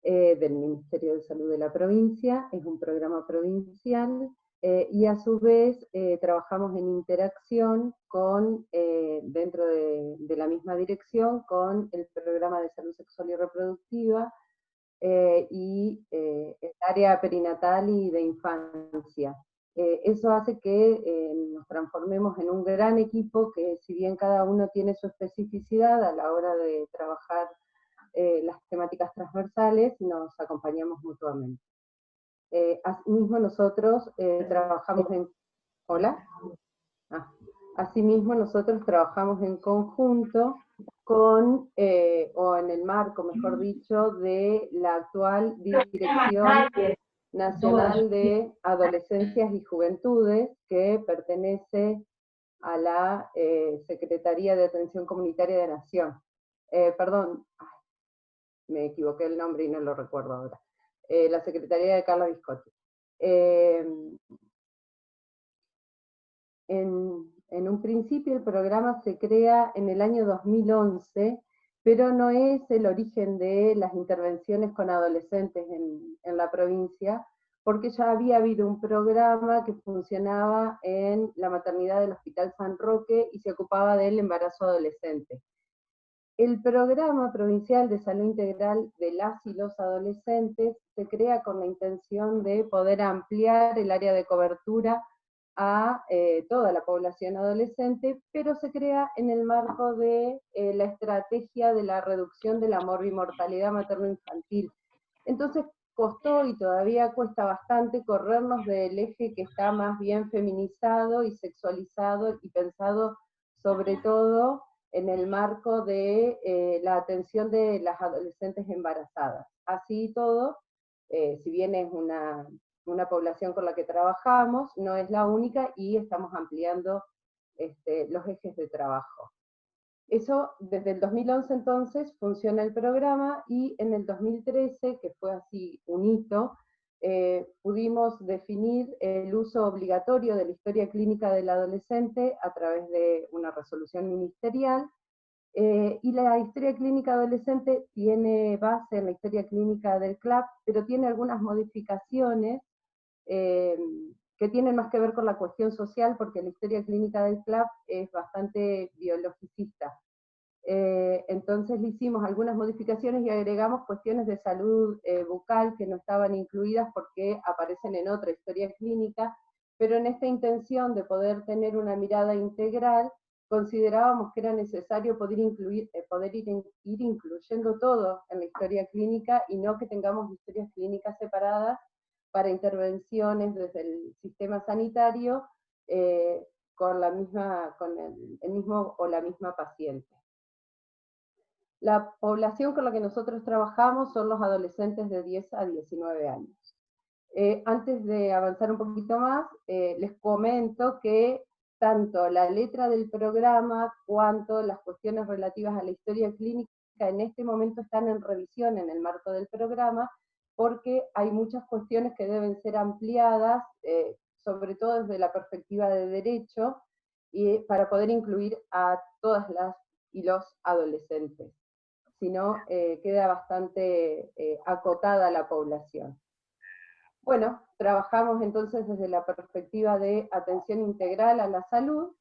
del Ministerio de Salud de la provincia, es un programa provincial, y a su vez trabajamos en interacción con, dentro de la misma dirección, con el programa de salud sexual y reproductiva, y el área perinatal y de infancia. Eso hace que nos transformemos en un gran equipo que, si bien cada uno tiene su especificidad a la hora de trabajar las temáticas transversales, nos acompañamos mutuamente. Asimismo, nosotros trabajamos en... ¿Hola? Asimismo, nosotros trabajamos en conjunto con, o en el marco, mejor dicho, de la actual Dirección Nacional de Adolescencias y Juventudes, que pertenece a la Secretaría de Atención Comunitaria de Nación. Perdón, me equivoqué el nombre y no lo recuerdo ahora. La Secretaría de Carla Viscotti. En un principio el programa se crea en el año 2011, pero no es el origen de las intervenciones con adolescentes en la provincia, porque ya había habido un programa que funcionaba en la maternidad del Hospital San Roque y se ocupaba del embarazo adolescente. El Programa Provincial de Salud Integral de las y los adolescentes se crea con la intención de poder ampliar el área de cobertura a toda la población adolescente, pero se crea en el marco de la estrategia de la reducción de la morbimortalidad materno-infantil. Entonces costó y todavía cuesta bastante corrernos del eje que está más bien feminizado y sexualizado y pensado sobre todo en el marco de la atención de las adolescentes embarazadas. Así y todo, si bien es una población con la que trabajamos, no es la única y estamos ampliando los ejes de trabajo. Eso, desde el 2011 entonces, funciona el programa, y en el 2013, que fue así un hito, pudimos definir el uso obligatorio de la historia clínica del adolescente a través de una resolución ministerial, y la historia clínica adolescente tiene base en la historia clínica del CLAP, pero tiene algunas modificaciones que tienen más que ver con la cuestión social, porque la historia clínica del CLAP es bastante biologicista. Entonces le hicimos algunas modificaciones y agregamos cuestiones de salud bucal que no estaban incluidas porque aparecen en otra historia clínica, pero en esta intención de poder tener una mirada integral, considerábamos que era necesario poder ir incluyendo todo en la historia clínica, y no que tengamos historias clínicas separadas para intervenciones desde el sistema sanitario con el mismo o la misma paciente. La población con la que nosotros trabajamos son los adolescentes de 10 a 19 años. Antes de avanzar un poquito más, les comento que tanto la letra del programa cuanto las cuestiones relativas a la historia clínica en este momento están en revisión en el marco del programa, porque hay muchas cuestiones que deben ser ampliadas, sobre todo desde la perspectiva de derecho, y para poder incluir a todas las y los adolescentes. Si no, queda bastante acotada la población. Bueno, trabajamos entonces desde la perspectiva de atención integral a la salud,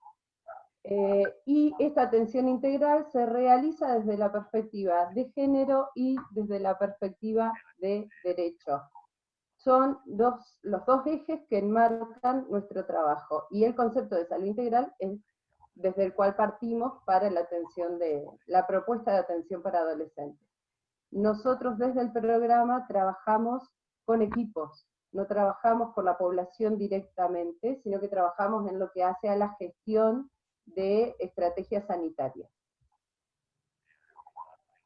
y esta atención integral se realiza desde la perspectiva de género y desde la perspectiva de derecho. Son los dos ejes que enmarcan nuestro trabajo, y el concepto de salud integral es desde el cual partimos para la propuesta de atención para adolescentes. Nosotros desde el programa trabajamos con equipos, no trabajamos con la población directamente, sino que trabajamos en lo que hace a la gestión de estrategias sanitarias.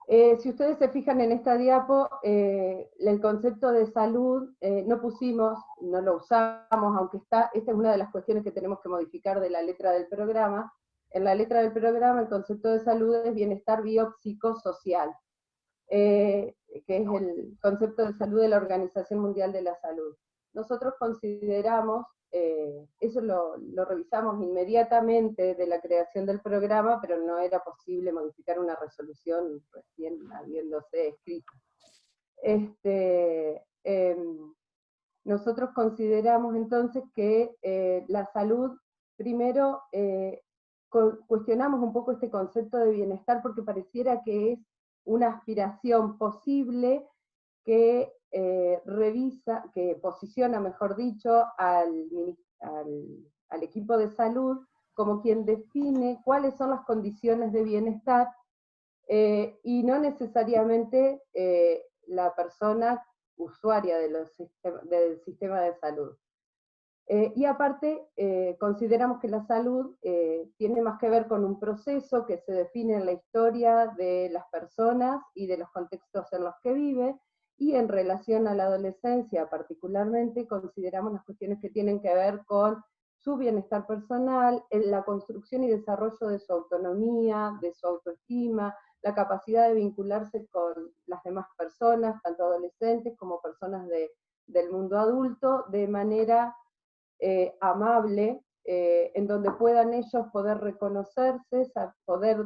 Si ustedes se fijan en esta diapo, el concepto de salud no lo usamos, aunque esta es una de las cuestiones que tenemos que modificar de la letra del programa. En la letra del programa el concepto de salud es bienestar biopsicosocial, que es el concepto de salud de la Organización Mundial de la Salud. Nosotros consideramos, eso lo revisamos inmediatamente de la creación del programa, pero no era posible modificar una resolución recién habiéndose escrito. nosotros consideramos entonces que la salud, primero, cuestionamos un poco este concepto de bienestar porque pareciera que es una aspiración posible que que posiciona, mejor dicho, al equipo de salud como quien define cuáles son las condiciones de bienestar y no necesariamente la persona usuaria del sistema de salud. Y aparte, consideramos que la salud tiene más que ver con un proceso que se define en la historia de las personas y de los contextos en los que vive, y en relación a la adolescencia particularmente, consideramos las cuestiones que tienen que ver con su bienestar personal, en la construcción y desarrollo de su autonomía, de su autoestima, la capacidad de vincularse con las demás personas, tanto adolescentes como personas del mundo adulto, de manera amable, en donde puedan ellos poder reconocerse, poder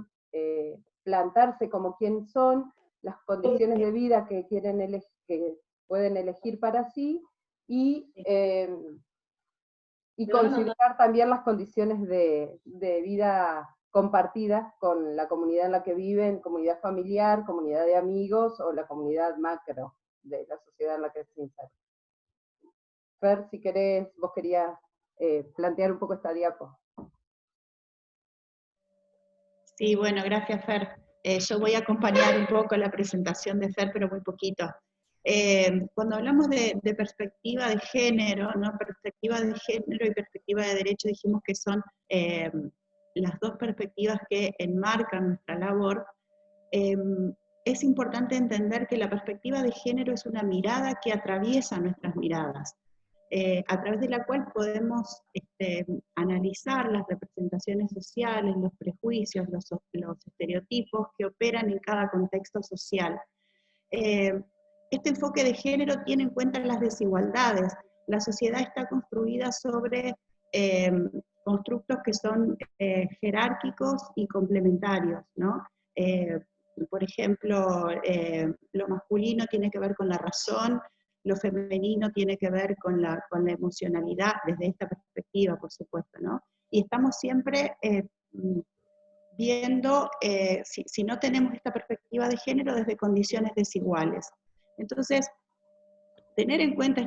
plantarse como quien son, las condiciones de vida que que pueden elegir para sí, y considerar también las condiciones de vida compartidas con la comunidad en la que viven, comunidad familiar, comunidad de amigos o la comunidad macro de la sociedad en la que se inserta. Fer, si querés, vos querías plantear un poco esta diapo. Sí, bueno, gracias, Fer. Yo voy a acompañar un poco la presentación de Fer, pero muy poquito. Cuando hablamos de perspectiva de género, ¿no? Perspectiva de género y perspectiva de derecho, dijimos que son las dos perspectivas que enmarcan nuestra labor. Es importante entender que la perspectiva de género es una mirada que atraviesa nuestras miradas. A través de la cual podemos analizar las representaciones sociales, los prejuicios, los estereotipos que operan en cada contexto social. Este enfoque de género tiene en cuenta las desigualdades. La sociedad está construida sobre constructos que son jerárquicos y complementarios, ¿no? Por ejemplo, lo masculino tiene que ver con la razón, lo femenino tiene que ver con la emocionalidad, desde esta perspectiva, por supuesto, ¿no? Y estamos siempre viendo, si no tenemos esta perspectiva de género, desde condiciones desiguales. Entonces, tener en cuenta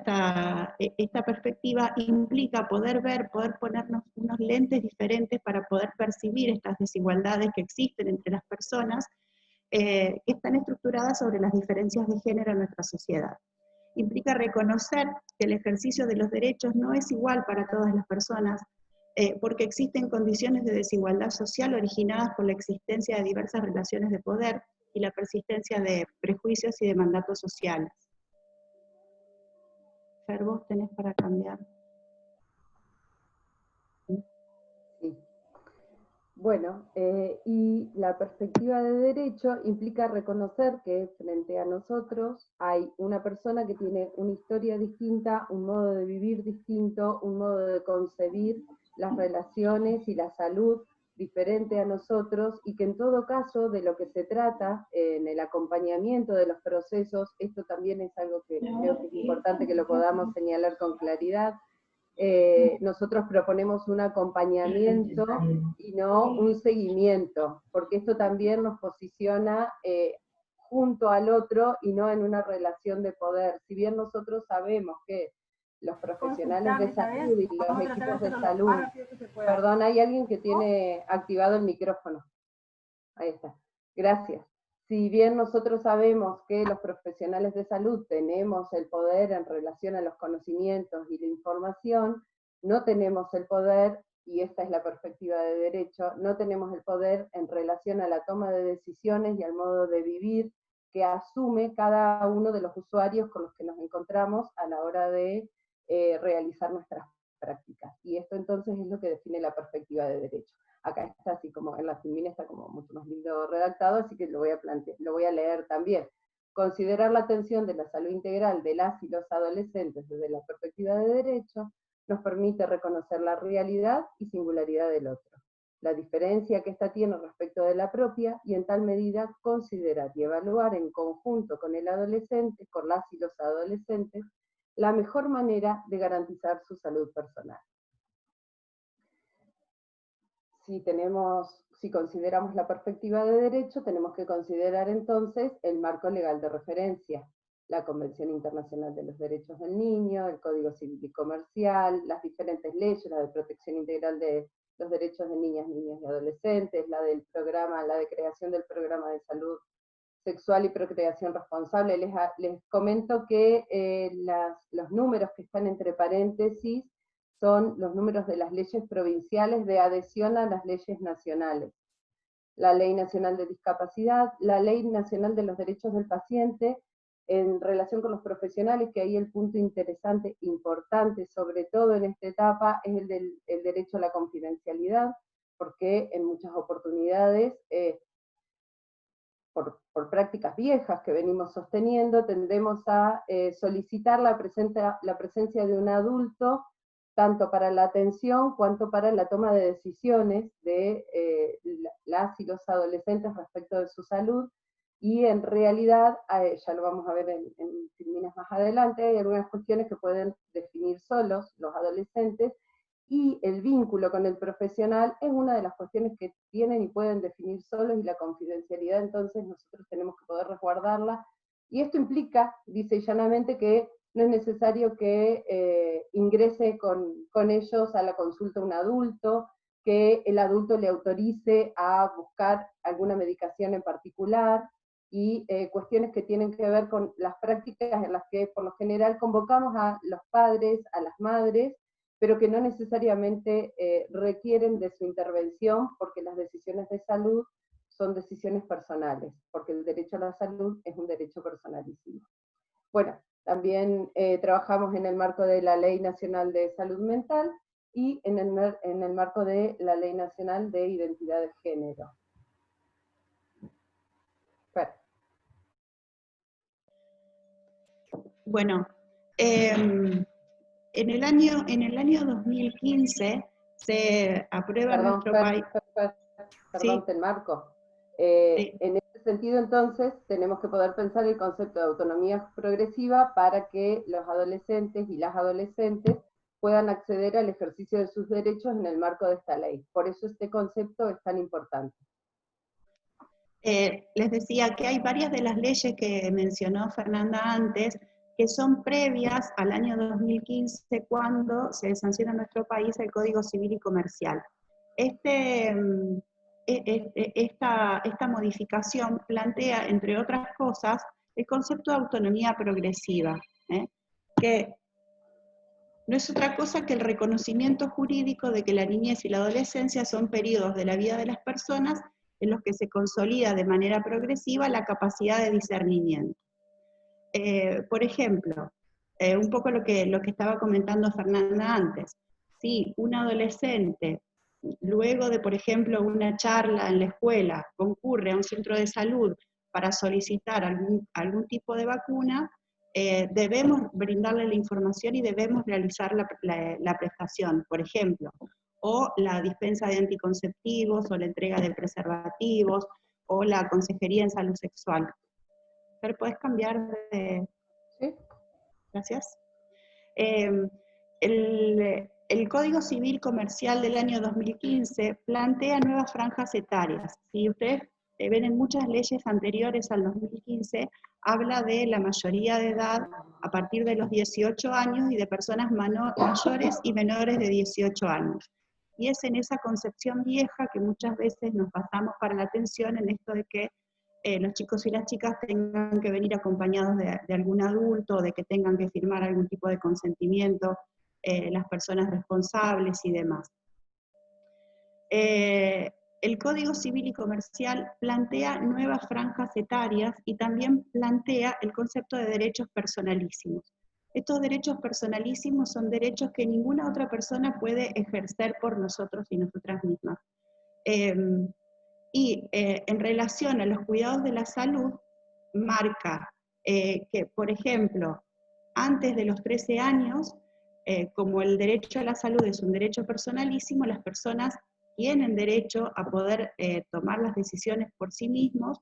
esta perspectiva implica poder ver, poder ponernos unos lentes diferentes para poder percibir estas desigualdades que existen entre las personas, que están estructuradas sobre las diferencias de género en nuestra sociedad. Implica reconocer que el ejercicio de los derechos no es igual para todas las personas, porque existen condiciones de desigualdad social originadas por la existencia de diversas relaciones de poder y la persistencia de prejuicios y de mandatos sociales. Fer, vos tenés para cambiar. Sí. Bueno, y la perspectiva de derecho implica reconocer que frente a nosotros hay una persona que tiene una historia distinta, un modo de vivir distinto, un modo de concebir las relaciones y la salud diferente a nosotros, y que en todo caso de lo que se trata en el acompañamiento de los procesos, esto también es algo que creo que es importante que lo podamos señalar con claridad. Nosotros proponemos un acompañamiento y no un seguimiento, porque esto también nos posiciona junto al otro y no en una relación de poder. Si bien nosotros sabemos que los profesionales de salud y los equipos de salud... Perdón, hay alguien que tiene activado el micrófono. Ahí está. Gracias. Si bien nosotros sabemos que los profesionales de salud tenemos el poder en relación a los conocimientos y la información, no tenemos el poder, y esta es la perspectiva de derecho, no tenemos el poder en relación a la toma de decisiones y al modo de vivir que asume cada uno de los usuarios con los que nos encontramos a la hora de realizar nuestras prácticas. Y esto entonces es lo que define la perspectiva de derecho. Acá está así como, en la filmina está como mucho más lindo redactado, así que lo voy a leer también. Considerar la atención de la salud integral de las y los adolescentes desde la perspectiva de derecho nos permite reconocer la realidad y singularidad del otro. la diferencia que ésta tiene respecto de la propia, y en tal medida considerar y evaluar en conjunto con el adolescente, con las y los adolescentes, la mejor manera de garantizar su salud personal. Si consideramos la perspectiva de derecho, tenemos que considerar entonces el marco legal de referencia, la Convención Internacional de los Derechos del Niño, el Código Civil y Comercial, las diferentes leyes, la de protección integral de los derechos de niñas, niños y adolescentes, la de creación del programa de salud sexual y procreación responsable. Les comento que los números que están entre paréntesis son los números de las leyes provinciales de adhesión a las leyes nacionales. La Ley Nacional de Discapacidad, la Ley Nacional de los Derechos del Paciente, en relación con los profesionales, que ahí el punto interesante, importante, sobre todo en esta etapa, es el derecho a la confidencialidad, porque en muchas oportunidades, por prácticas viejas que venimos sosteniendo, tendemos a solicitar la presencia de un adulto, tanto para la atención cuanto para la toma de decisiones de las y los adolescentes respecto de su salud, y en realidad, ya lo vamos a ver en filminas más adelante, hay algunas cuestiones que pueden definir solos los adolescentes, y el vínculo con el profesional es una de las cuestiones que tienen y pueden definir solos, y la confidencialidad entonces nosotros tenemos que poder resguardarla, y esto implica, dice llanamente, que no es necesario que ingrese con ellos a la consulta un adulto, que el adulto le autorice a buscar alguna medicación en particular, y cuestiones que tienen que ver con las prácticas en las que por lo general convocamos a los padres, a las madres, pero que no necesariamente requieren de su intervención, porque las decisiones de salud son decisiones personales, porque el derecho a la salud es un derecho personalísimo. Bueno, también trabajamos en el marco de la Ley Nacional de Salud Mental y en el marco de la Ley Nacional de Identidad de Género. Bueno, en el año 2015 se aprueba en nuestro país... Perdón, te enmarco. Sí. En ese sentido, entonces, tenemos que poder pensar el concepto de autonomía progresiva para que los adolescentes y las adolescentes puedan acceder al ejercicio de sus derechos en el marco de esta ley. Por eso este concepto es tan importante. Les decía que hay varias de las leyes que mencionó Fernanda antes, que son previas al año 2015, cuando se sanciona en nuestro país el Código Civil y Comercial. Esta modificación plantea, entre otras cosas, el concepto de autonomía progresiva, que no es otra cosa que el reconocimiento jurídico de que la niñez y la adolescencia son periodos de la vida de las personas en los que se consolida de manera progresiva la capacidad de discernimiento. Por ejemplo, un poco lo que estaba comentando Fernanda antes, si un adolescente, luego de, por ejemplo, una charla en la escuela, concurre a un centro de salud para solicitar algún tipo de vacuna, debemos brindarle la información y debemos realizar la prestación, por ejemplo, o la dispensa de anticonceptivos, o la entrega de preservativos, o la consejería en salud sexual. Pero puedes cambiar de... ¿Sí? Gracias. El Código Civil Comercial del año 2015 plantea nuevas franjas etarias. Si ustedes ven en muchas leyes anteriores al 2015, habla de la mayoría de edad a partir de los 18 años y de personas mayores y menores de 18 años. Y es en esa concepción vieja que muchas veces nos basamos para la atención en esto de que los chicos y las chicas tengan que venir acompañados de algún adulto, de que tengan que firmar algún tipo de consentimiento, las personas responsables y demás. El Código Civil y Comercial plantea nuevas franjas etarias y también plantea el concepto de derechos personalísimos. Estos derechos personalísimos son derechos que ninguna otra persona puede ejercer por nosotros y nosotras mismas. Y en relación a los cuidados de la salud, marca que, por ejemplo, antes de los 13 años, como el derecho a la salud es un derecho personalísimo, las personas tienen derecho a poder tomar las decisiones por sí mismos,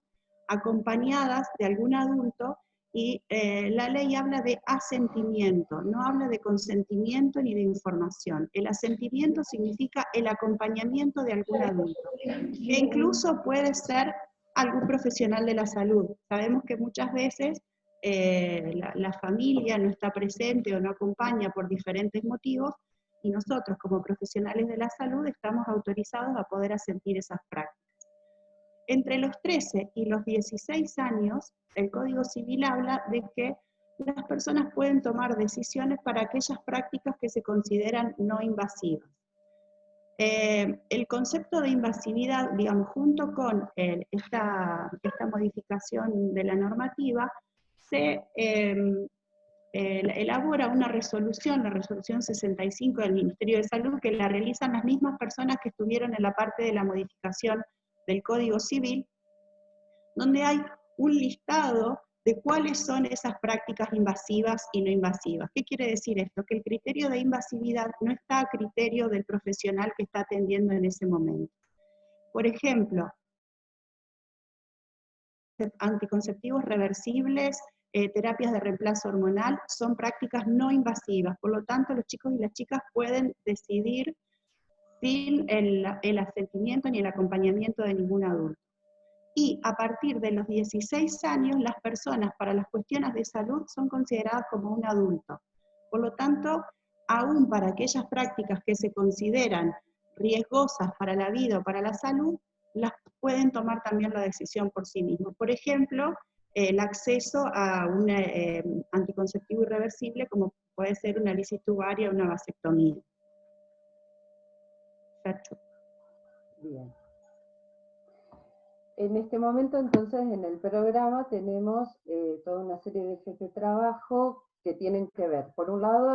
acompañadas de algún adulto, y la ley habla de asentimiento, no habla de consentimiento ni de información. El asentimiento significa el acompañamiento de algún adulto, que incluso puede ser algún profesional de la salud. Sabemos que muchas veces la familia no está presente o no acompaña por diferentes motivos, y nosotros como profesionales de la salud estamos autorizados a poder asentir esas prácticas. Entre los 13 y los 16 años, el Código Civil habla de que las personas pueden tomar decisiones para aquellas prácticas que se consideran no invasivas. El concepto de invasividad, digamos, junto con esta modificación de la normativa, se elabora una resolución, la resolución 65 del Ministerio de Salud, que la realizan las mismas personas que estuvieron en la parte de la modificación del Código Civil, donde hay un listado de cuáles son esas prácticas invasivas y no invasivas. ¿Qué quiere decir esto? Que el criterio de invasividad no está a criterio del profesional que está atendiendo en ese momento. Por ejemplo, anticonceptivos reversibles, terapias de reemplazo hormonal, son prácticas no invasivas, por lo tanto los chicos y las chicas pueden decidir sin el asentimiento ni el acompañamiento de ningún adulto. Y a partir de los 16 años, las personas para las cuestiones de salud son consideradas como un adulto. Por lo tanto, aún para aquellas prácticas que se consideran riesgosas para la vida o para la salud, las pueden tomar también la decisión por sí mismos. Por ejemplo, el acceso a un anticonceptivo irreversible, como puede ser una lisis tubaria o una vasectomía. Perfecto. Bien. En este momento, entonces, en el programa tenemos toda una serie de ejes de trabajo que tienen que ver, por un lado,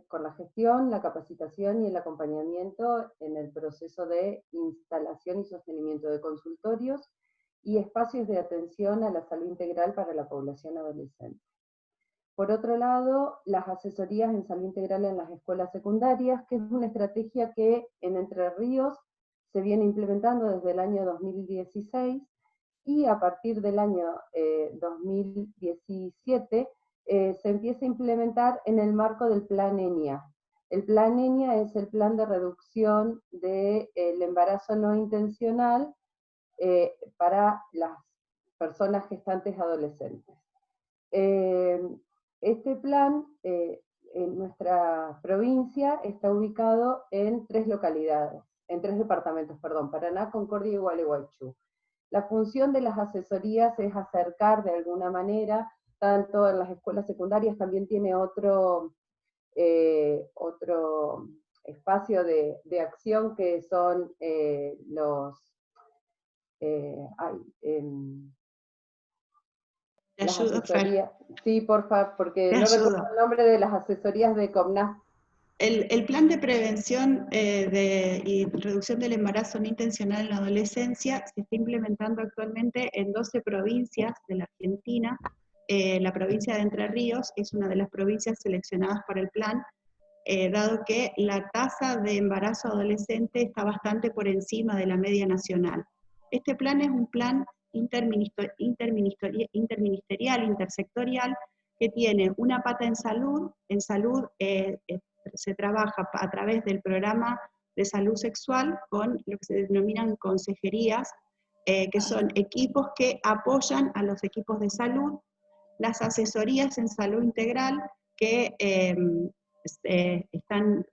con la gestión, la capacitación y el acompañamiento en el proceso de instalación y sostenimiento de consultorios y espacios de atención a la salud integral para la población adolescente. Por otro lado, las asesorías en salud integral en las escuelas secundarias, que es una estrategia que en Entre Ríos se viene implementando desde el año 2016, y a partir del año 2017 se empieza a implementar en el marco del Plan ENIA. El Plan ENIA es el plan de reducción del embarazo no intencional para las personas gestantes adolescentes. Este plan en nuestra provincia está ubicado en tres departamentos, Paraná, Concordia y Gualeguaychú. La función de las asesorías es acercar de alguna manera, tanto en las escuelas secundarias, también tiene otro espacio de acción que son las asesorías. Sí, por favor, porque no recuerdo el nombre de las asesorías de COMNAS. El plan de prevención y reducción del embarazo no intencional en la adolescencia se está implementando actualmente en 12 provincias de la Argentina. La provincia de Entre Ríos es una de las provincias seleccionadas para el plan, dado que la tasa de embarazo adolescente está bastante por encima de la media nacional. Este plan es un plan interministerial, intersectorial, que tiene una pata en salud. En salud se trabaja a través del programa de salud sexual con lo que se denominan consejerías, que son equipos que apoyan a los equipos de salud, las asesorías en salud integral, que están,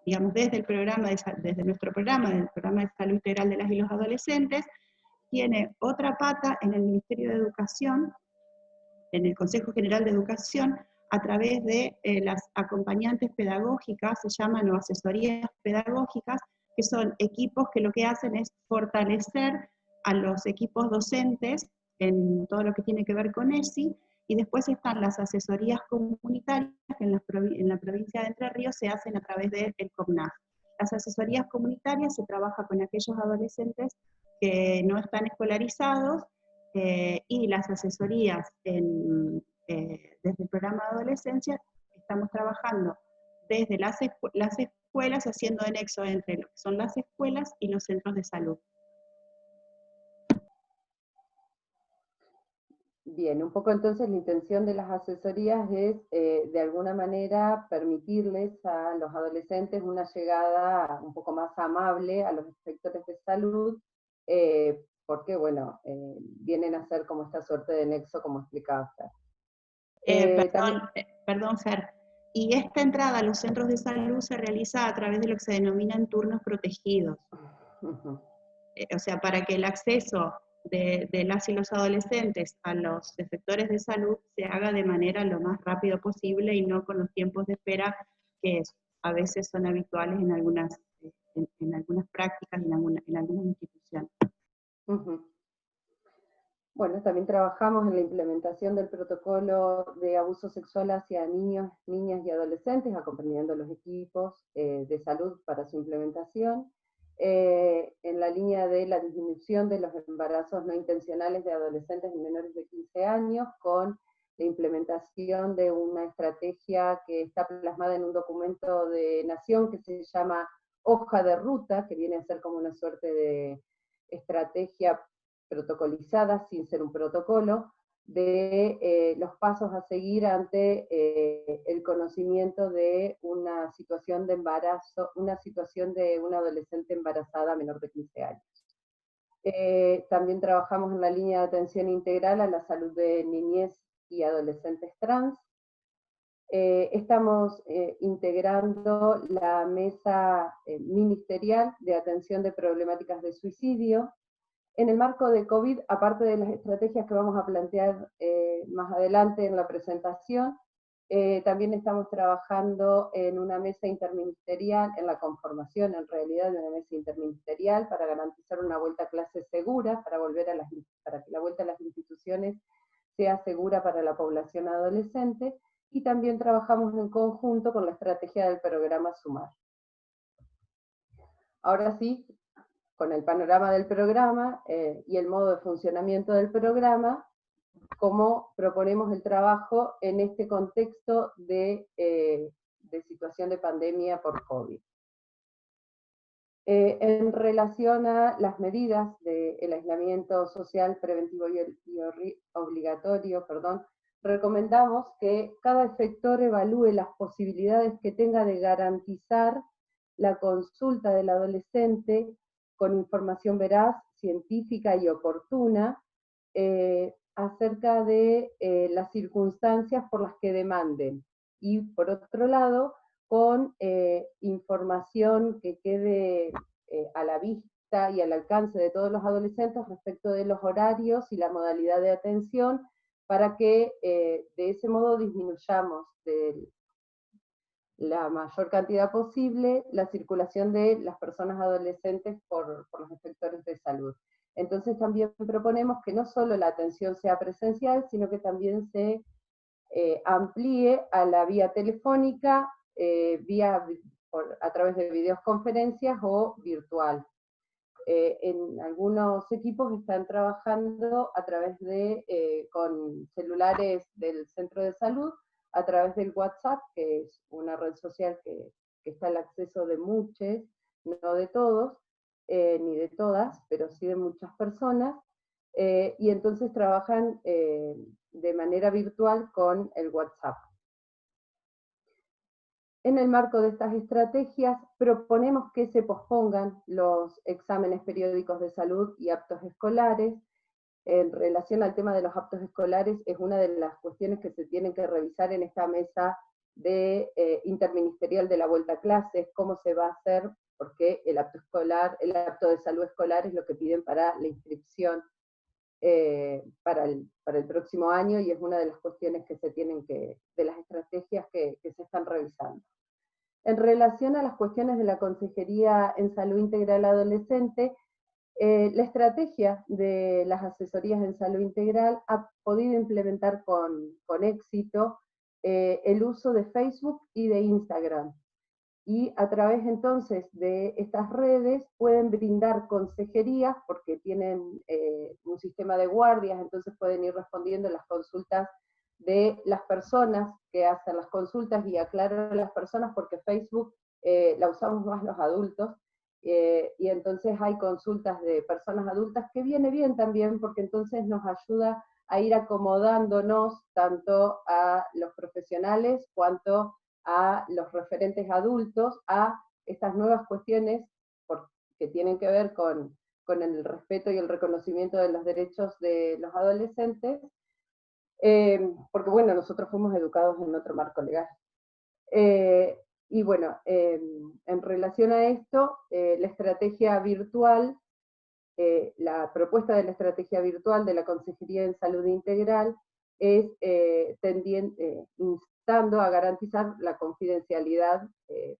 digamos, desde nuestro programa, del programa de salud integral de las y los adolescentes. Tiene otra pata en el Ministerio de Educación, en el Consejo General de Educación, a través de las acompañantes pedagógicas, se llaman, o asesorías pedagógicas, que son equipos que lo que hacen es fortalecer a los equipos docentes en todo lo que tiene que ver con ESI, y después están las asesorías comunitarias, que en la provincia de Entre Ríos se hacen a través del COMNAF. Las asesorías comunitarias se trabaja con aquellos adolescentes que no están escolarizados, y las asesorías desde el programa de adolescencia estamos trabajando desde las escuelas, haciendo de nexo entre lo que son las escuelas y los centros de salud. Bien, un poco entonces la intención de las asesorías es, de alguna manera, permitirles a los adolescentes una llegada un poco más amable a los inspectores de salud, porque, bueno, vienen a ser como esta suerte de nexo, como explicaba usted. También, Perdón, Fer. Y esta entrada a los centros de salud se realiza a través de lo que se denominan turnos protegidos. O sea, para que el acceso de las y los adolescentes a los efectores de salud se haga de manera lo más rápido posible y no con los tiempos de espera que a veces son habituales en algunas prácticas y en algunas instituciones. Bueno, también trabajamos en la implementación del protocolo de abuso sexual hacia niños, niñas y adolescentes, acompañando los equipos de salud para su implementación, en la línea de la disminución de los embarazos no intencionales de adolescentes y menores de 15 años, con la implementación de una estrategia que está plasmada en un documento de Nación que se llama Hoja de Ruta, que viene a ser como una suerte de estrategia protocolizada, sin ser un protocolo, de los pasos a seguir ante el conocimiento de una situación de embarazo, una situación de una adolescente embarazada menor de 15 años. También trabajamos en la línea de atención integral a la salud de niñez y adolescentes trans. Estamos integrando la mesa ministerial de atención de problemáticas de suicidio. En el marco de COVID, aparte de las estrategias que vamos a plantear más adelante en la presentación, también estamos trabajando en una mesa interministerial, en la conformación en realidad de una mesa interministerial para garantizar una vuelta a clases segura, para que la vuelta a las instituciones sea segura para la población adolescente, y también trabajamos en conjunto con la estrategia del programa Sumar. Ahora sí, con el panorama del programa y el modo de funcionamiento del programa, cómo proponemos el trabajo en este contexto de situación de pandemia por COVID. En relación a las medidas del aislamiento social preventivo y obligatorio, recomendamos que cada efector evalúe las posibilidades que tenga de garantizar la consulta del adolescente con información veraz, científica y oportuna acerca de las circunstancias por las que demanden. Y por otro lado, con información que quede a la vista y al alcance de todos los adolescentes respecto de los horarios y la modalidad de atención, para que de ese modo disminuyamos la mayor cantidad posible la circulación de las personas adolescentes por los efectores de salud. Entonces también proponemos que no solo la atención sea presencial, sino que también se amplíe a la vía telefónica, a través de videoconferencias o virtual. En algunos equipos están trabajando a través con celulares del centro de salud, a través del WhatsApp, que es una red social que está al acceso de muchos, no de todos, ni de todas, pero sí de muchas personas, y entonces trabajan de manera virtual con el WhatsApp. En el marco de estas estrategias, proponemos que se pospongan los exámenes periódicos de salud y aptos escolares. En relación al tema de los aptos escolares, es una de las cuestiones que se tienen que revisar en esta mesa interministerial de la vuelta a clases, cómo se va a hacer, porque el apto de salud escolar es lo que piden para la inscripción para el próximo año, y es una de las cuestiones que se tienen de las estrategias que se están revisando. En relación a las cuestiones de la Consejería en Salud Integral Adolescente, la estrategia de las asesorías en salud integral ha podido implementar con éxito el uso de Facebook y de Instagram. Y a través entonces de estas redes pueden brindar consejerías, porque tienen un sistema de guardias, entonces pueden ir respondiendo las consultas de las personas que hacen las consultas, y aclaro a las personas porque Facebook la usamos más los adultos, y entonces hay consultas de personas adultas que viene bien también, porque entonces nos ayuda a ir acomodándonos tanto a los profesionales cuanto a los referentes adultos a estas nuevas cuestiones que tienen que ver con el respeto y el reconocimiento de los derechos de los adolescentes, porque bueno, nosotros fuimos educados en otro marco legal. Y bueno, en relación a esto, la estrategia virtual, la propuesta de la estrategia virtual de la Consejería en Salud Integral es instando a garantizar la confidencialidad,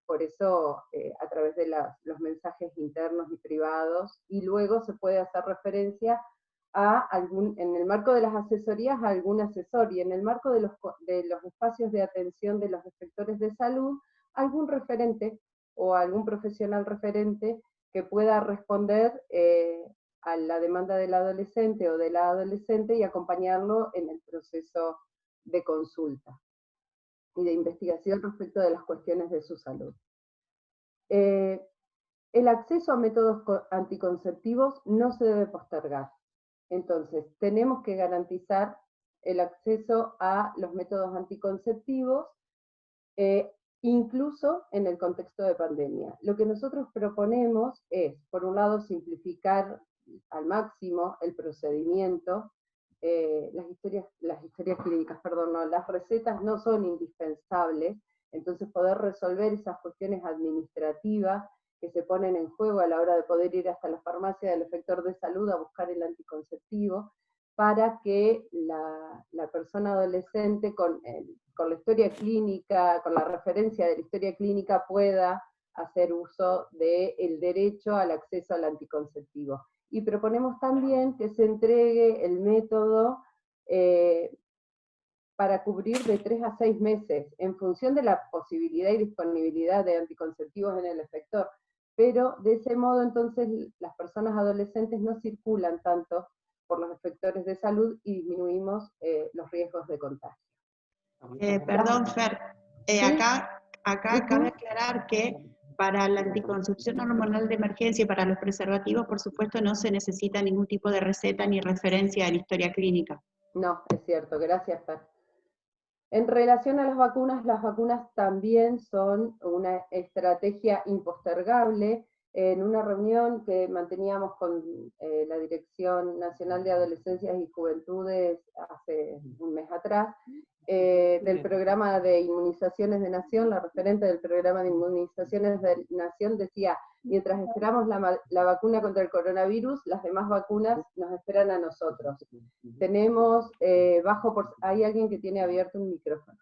por eso a través de los mensajes internos y privados, y luego se puede hacer referencia en el marco de las asesorías, a algún asesor, y en el marco de los espacios de atención de los inspectores de salud, algún referente o algún profesional referente que pueda responder a la demanda del adolescente o de la adolescente y acompañarlo en el proceso de consulta y de investigación respecto de las cuestiones de su salud. El acceso a métodos anticonceptivos no se debe postergar. Entonces, tenemos que garantizar el acceso a los métodos anticonceptivos, incluso en el contexto de pandemia. Lo que nosotros proponemos es, por un lado, simplificar al máximo el procedimiento. Las historias clínicas, perdón, no, las recetas no son indispensables, entonces poder resolver esas cuestiones administrativas que se ponen en juego a la hora de poder ir hasta la farmacia del efector de salud a buscar el anticonceptivo, para que la persona adolescente con la historia clínica, con la referencia de la historia clínica, pueda hacer uso del derecho al acceso al anticonceptivo. Y proponemos también que se entregue el método para cubrir de 3 a 6 meses, en función de la posibilidad y disponibilidad de anticonceptivos en el efector. Pero de ese modo entonces las personas adolescentes no circulan tanto por los efectores de salud y disminuimos los riesgos de contagio. Perdón, Fer, ¿Sí? acá cabe aclarar que para la anticoncepción hormonal de emergencia y para los preservativos, por supuesto, no se necesita ningún tipo de receta ni referencia en historia clínica. No, es cierto, gracias, Fer. En relación a las vacunas también son una estrategia impostergable. En una reunión que manteníamos con la Dirección Nacional de Adolescencias y Juventudes hace un mes atrás, del programa de inmunizaciones de Nación, la referente del programa de inmunizaciones de Nación decía: mientras esperamos la vacuna contra el coronavirus, las demás vacunas nos esperan a nosotros. Tenemos hay alguien que tiene abierto un micrófono.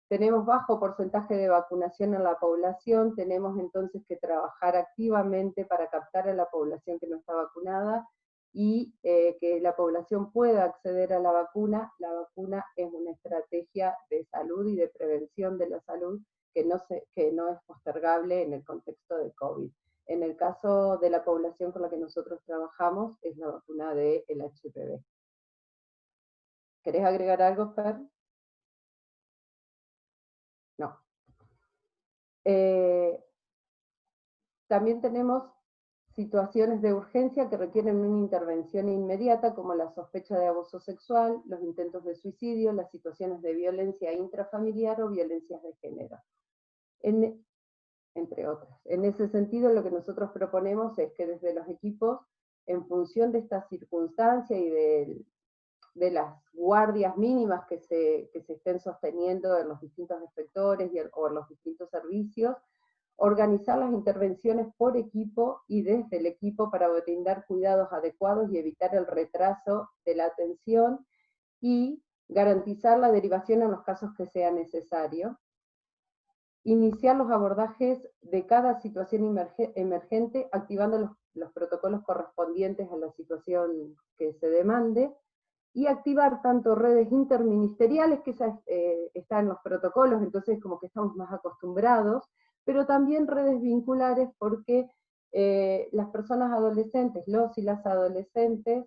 Tenemos bajo porcentaje de vacunación en la población, tenemos entonces que trabajar activamente para captar a la población que no está vacunada y que la población pueda acceder a la vacuna. La vacuna es una estrategia de salud y de prevención de la salud que no es postergable en el contexto de COVID. En el caso de la población con la que nosotros trabajamos, es la vacuna del HPV. ¿Querés agregar algo, Fer? No. También tenemos situaciones de urgencia que requieren una intervención inmediata, como la sospecha de abuso sexual, los intentos de suicidio, las situaciones de violencia intrafamiliar o violencias de género, entre otras. En ese sentido, lo que nosotros proponemos es que desde los equipos, en función de esta circunstancia y de las guardias mínimas que se estén sosteniendo en los distintos efectores o en los distintos servicios, organizar las intervenciones por equipo y desde el equipo para brindar cuidados adecuados y evitar el retraso de la atención y garantizar la derivación en los casos que sea necesario. Iniciar los abordajes de cada situación emergente activando los protocolos correspondientes a la situación que se demande, y activar tanto redes interministeriales, que está en los protocolos, entonces como que estamos más acostumbrados, pero también redes vinculares, porque las personas adolescentes, los y las adolescentes,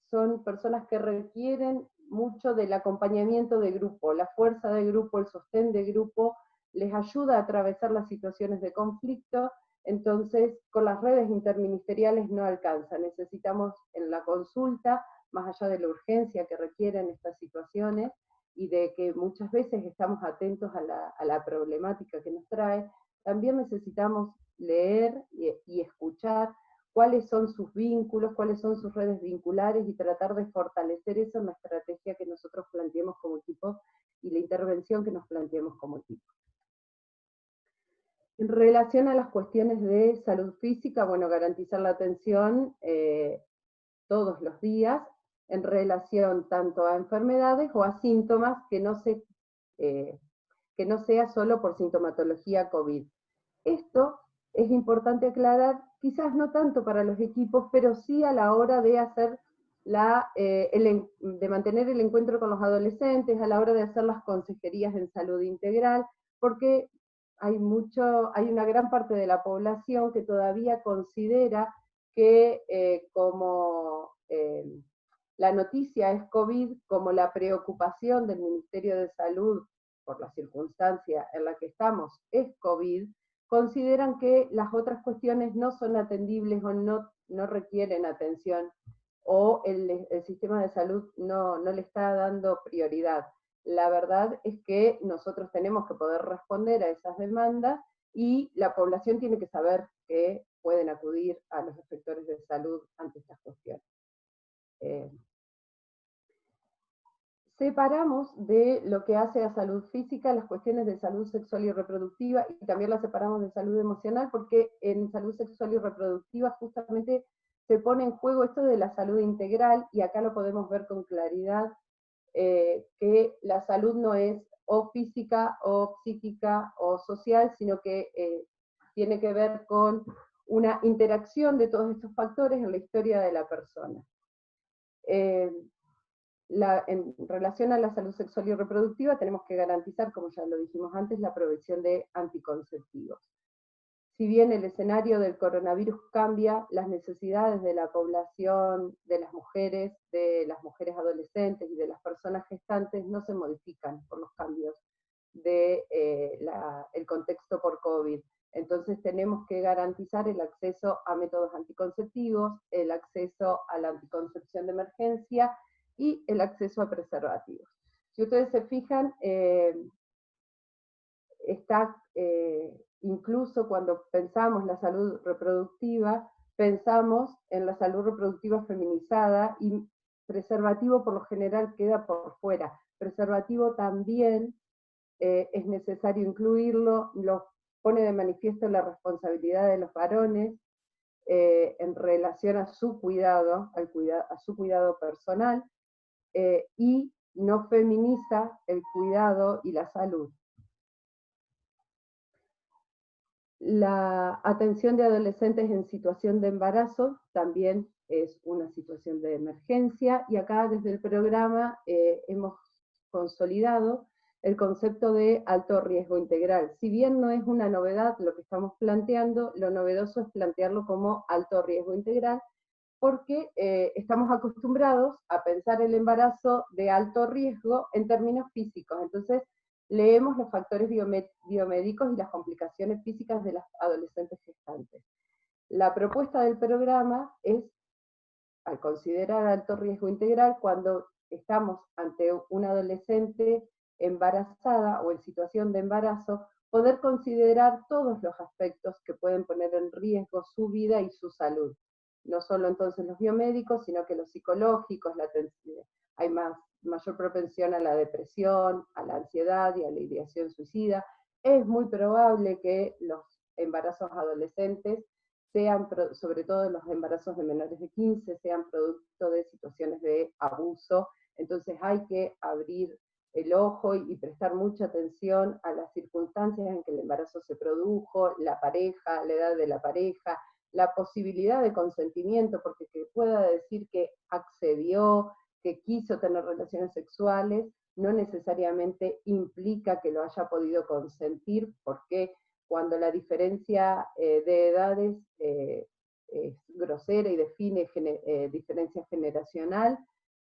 son personas que requieren mucho del acompañamiento de grupo, la fuerza de grupo, el sostén de grupo, les ayuda a atravesar las situaciones de conflicto. Entonces, con las redes interministeriales no alcanza, necesitamos en la consulta, más allá de la urgencia que requieren estas situaciones, y de que muchas veces estamos atentos a la problemática que nos trae, también necesitamos leer y escuchar cuáles son sus vínculos, cuáles son sus redes vinculares y tratar de fortalecer eso en la estrategia que nosotros planteemos como equipo y la intervención que nos planteemos como equipo. En relación a las cuestiones de salud física, bueno, garantizar la atención todos los días en relación tanto a enfermedades o a síntomas que no sea solo por sintomatología COVID. Esto es importante aclarar, quizás no tanto para los equipos, pero sí a la hora de hacer de mantener el encuentro con los adolescentes, a la hora de hacer las consejerías en salud integral, porque hay una gran parte de la población que todavía considera que la noticia es COVID, como la preocupación del Ministerio de Salud por la circunstancia en la que estamos es COVID, consideran que las otras cuestiones no son atendibles o no requieren atención, o el sistema de salud no le está dando prioridad. La verdad es que nosotros tenemos que poder responder a esas demandas y la población tiene que saber que pueden acudir a los efectores de salud ante estas cuestiones. Separamos de lo que hace a salud física las cuestiones de salud sexual y reproductiva, y también las separamos de salud emocional, porque en salud sexual y reproductiva justamente se pone en juego esto de la salud integral, y acá lo podemos ver con claridad, que la salud no es o física o psíquica o social, sino que tiene que ver con una interacción de todos estos factores en la historia de la persona. En relación a la salud sexual y reproductiva, tenemos que garantizar, como ya lo dijimos antes, la provisión de anticonceptivos. Si bien el escenario del coronavirus cambia, las necesidades de la población, de las mujeres adolescentes y de las personas gestantes no se modifican por los cambios del contexto por COVID. Entonces tenemos que garantizar el acceso a métodos anticonceptivos, el acceso a la anticoncepción de emergencia y el acceso a preservativos. Si ustedes se fijan, incluso cuando pensamos la salud reproductiva, pensamos en la salud reproductiva feminizada, y preservativo por lo general queda por fuera. Preservativo también es necesario incluirlo, lo pone de manifiesto la responsabilidad de los varones en relación a su cuidado, a su cuidado personal, y no feminiza el cuidado y la salud. La atención de adolescentes en situación de embarazo también es una situación de emergencia, y acá desde el programa hemos consolidado el concepto de alto riesgo integral. Si bien no es una novedad lo que estamos planteando, lo novedoso es plantearlo como alto riesgo integral, porque estamos acostumbrados a pensar el embarazo de alto riesgo en términos físicos. Entonces, leemos los factores biomédicos y las complicaciones físicas de las adolescentes gestantes. La propuesta del programa es, al considerar alto riesgo integral, cuando estamos ante una adolescente embarazada o en situación de embarazo, poder considerar todos los aspectos que pueden poner en riesgo su vida y su salud. No solo entonces los biomédicos, sino que los psicológicos, hay mayor propensión a la depresión, a la ansiedad y a la ideación suicida. Es muy probable que los embarazos adolescentes sean, sobre todo los embarazos de menores de 15, sean producto de situaciones de abuso. Entonces hay que abrir el ojo y prestar mucha atención a las circunstancias en que el embarazo se produjo, la pareja, la edad de la pareja, la posibilidad de consentimiento, porque que pueda decir que accedió, que quiso tener relaciones sexuales, no necesariamente implica que lo haya podido consentir, porque cuando la diferencia de edades es grosera y define diferencia generacional,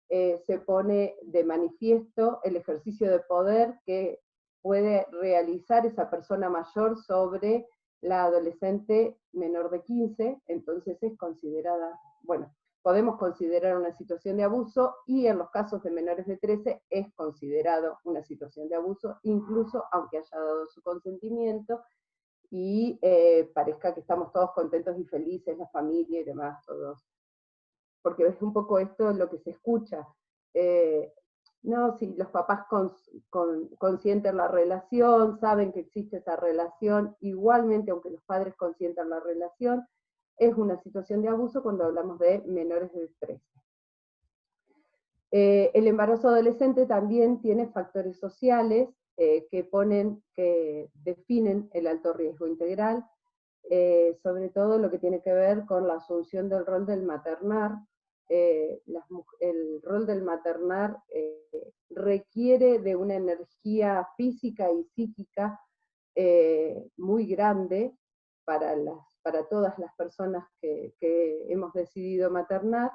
se pone de manifiesto el ejercicio de poder que puede realizar esa persona mayor sobre la adolescente menor de 15, entonces es considerada, bueno, podemos considerar una situación de abuso, y en los casos de menores de 13 es considerado una situación de abuso, incluso aunque haya dado su consentimiento, y parezca que estamos todos contentos y felices, la familia y demás, todos. Porque es un poco esto lo que se escucha. No, si los papás consienten la relación, saben que existe esa relación, igualmente, aunque los padres consientan la relación, es una situación de abuso cuando hablamos de menores de 13. El embarazo adolescente también tiene factores sociales que definen el alto riesgo integral, sobre todo lo que tiene que ver con la asunción del rol del maternar. El rol del maternar requiere de una energía física y psíquica muy grande para todas las personas que hemos decidido maternar,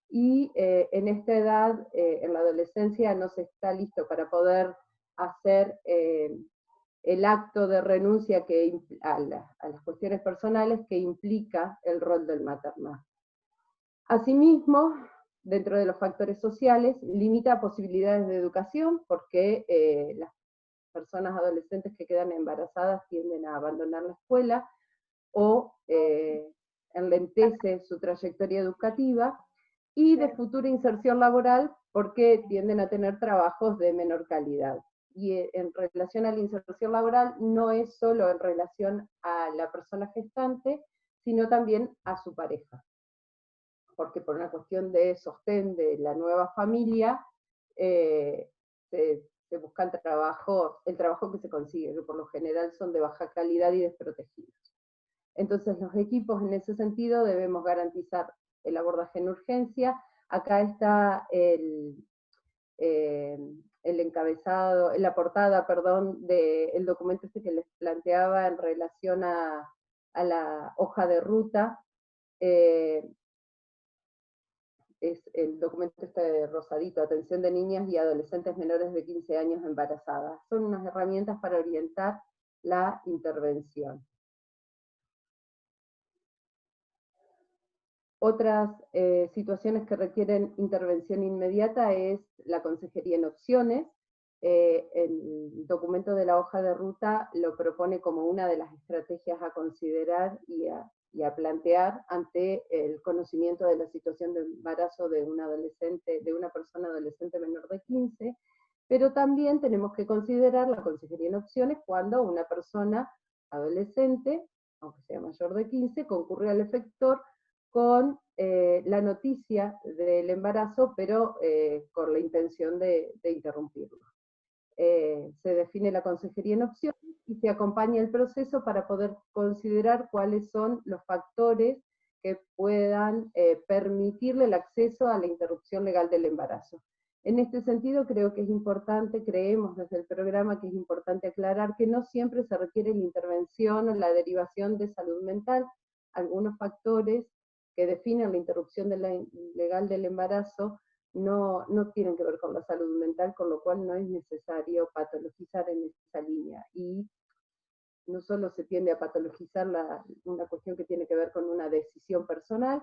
y en esta edad, en la adolescencia, no se está listo para poder hacer el acto de renuncia a las cuestiones personales que implica el rol del maternar. Asimismo, dentro de los factores sociales, limita posibilidades de educación, porque las personas adolescentes que quedan embarazadas tienden a abandonar la escuela, o enlentece su trayectoria educativa, y de futura inserción laboral, porque tienden a tener trabajos de menor calidad. Y en relación a la inserción laboral, no es solo en relación a la persona gestante, sino también a su pareja. Porque por una cuestión de sostén de la nueva familia, se buscan el trabajo que se consigue, que por lo general son de baja calidad y desprotegidos. Entonces los equipos en ese sentido debemos garantizar el abordaje en urgencia. Acá está el encabezado, la portada, perdón, del documento este que les planteaba en relación a la hoja de ruta. Es el documento este rosadito, atención de niñas y adolescentes menores de 15 años embarazadas. Son unas herramientas para orientar la intervención. Otras situaciones que requieren intervención inmediata es la consejería en opciones. El documento de la hoja de ruta lo propone como una de las estrategias a considerar y a plantear ante el conocimiento de la situación de embarazo de un adolescente, de una persona adolescente menor de 15, pero también tenemos que considerar la consejería en opciones cuando una persona adolescente, aunque sea mayor de 15, concurre al efector con la noticia del embarazo, pero con la intención de interrumpirlo. Se define la consejería en opciones y se acompaña el proceso para poder considerar cuáles son los factores que puedan permitirle el acceso a la interrupción legal del embarazo. En este sentido, creo que es importante, creemos desde el programa que es importante aclarar que no siempre se requiere la intervención o la derivación de salud mental. Algunos factores que definen la interrupción legal del embarazo no tienen que ver con la salud mental, con lo cual no es necesario patologizar en esa línea. Y no solo se tiende a patologizar una cuestión que tiene que ver con una decisión personal,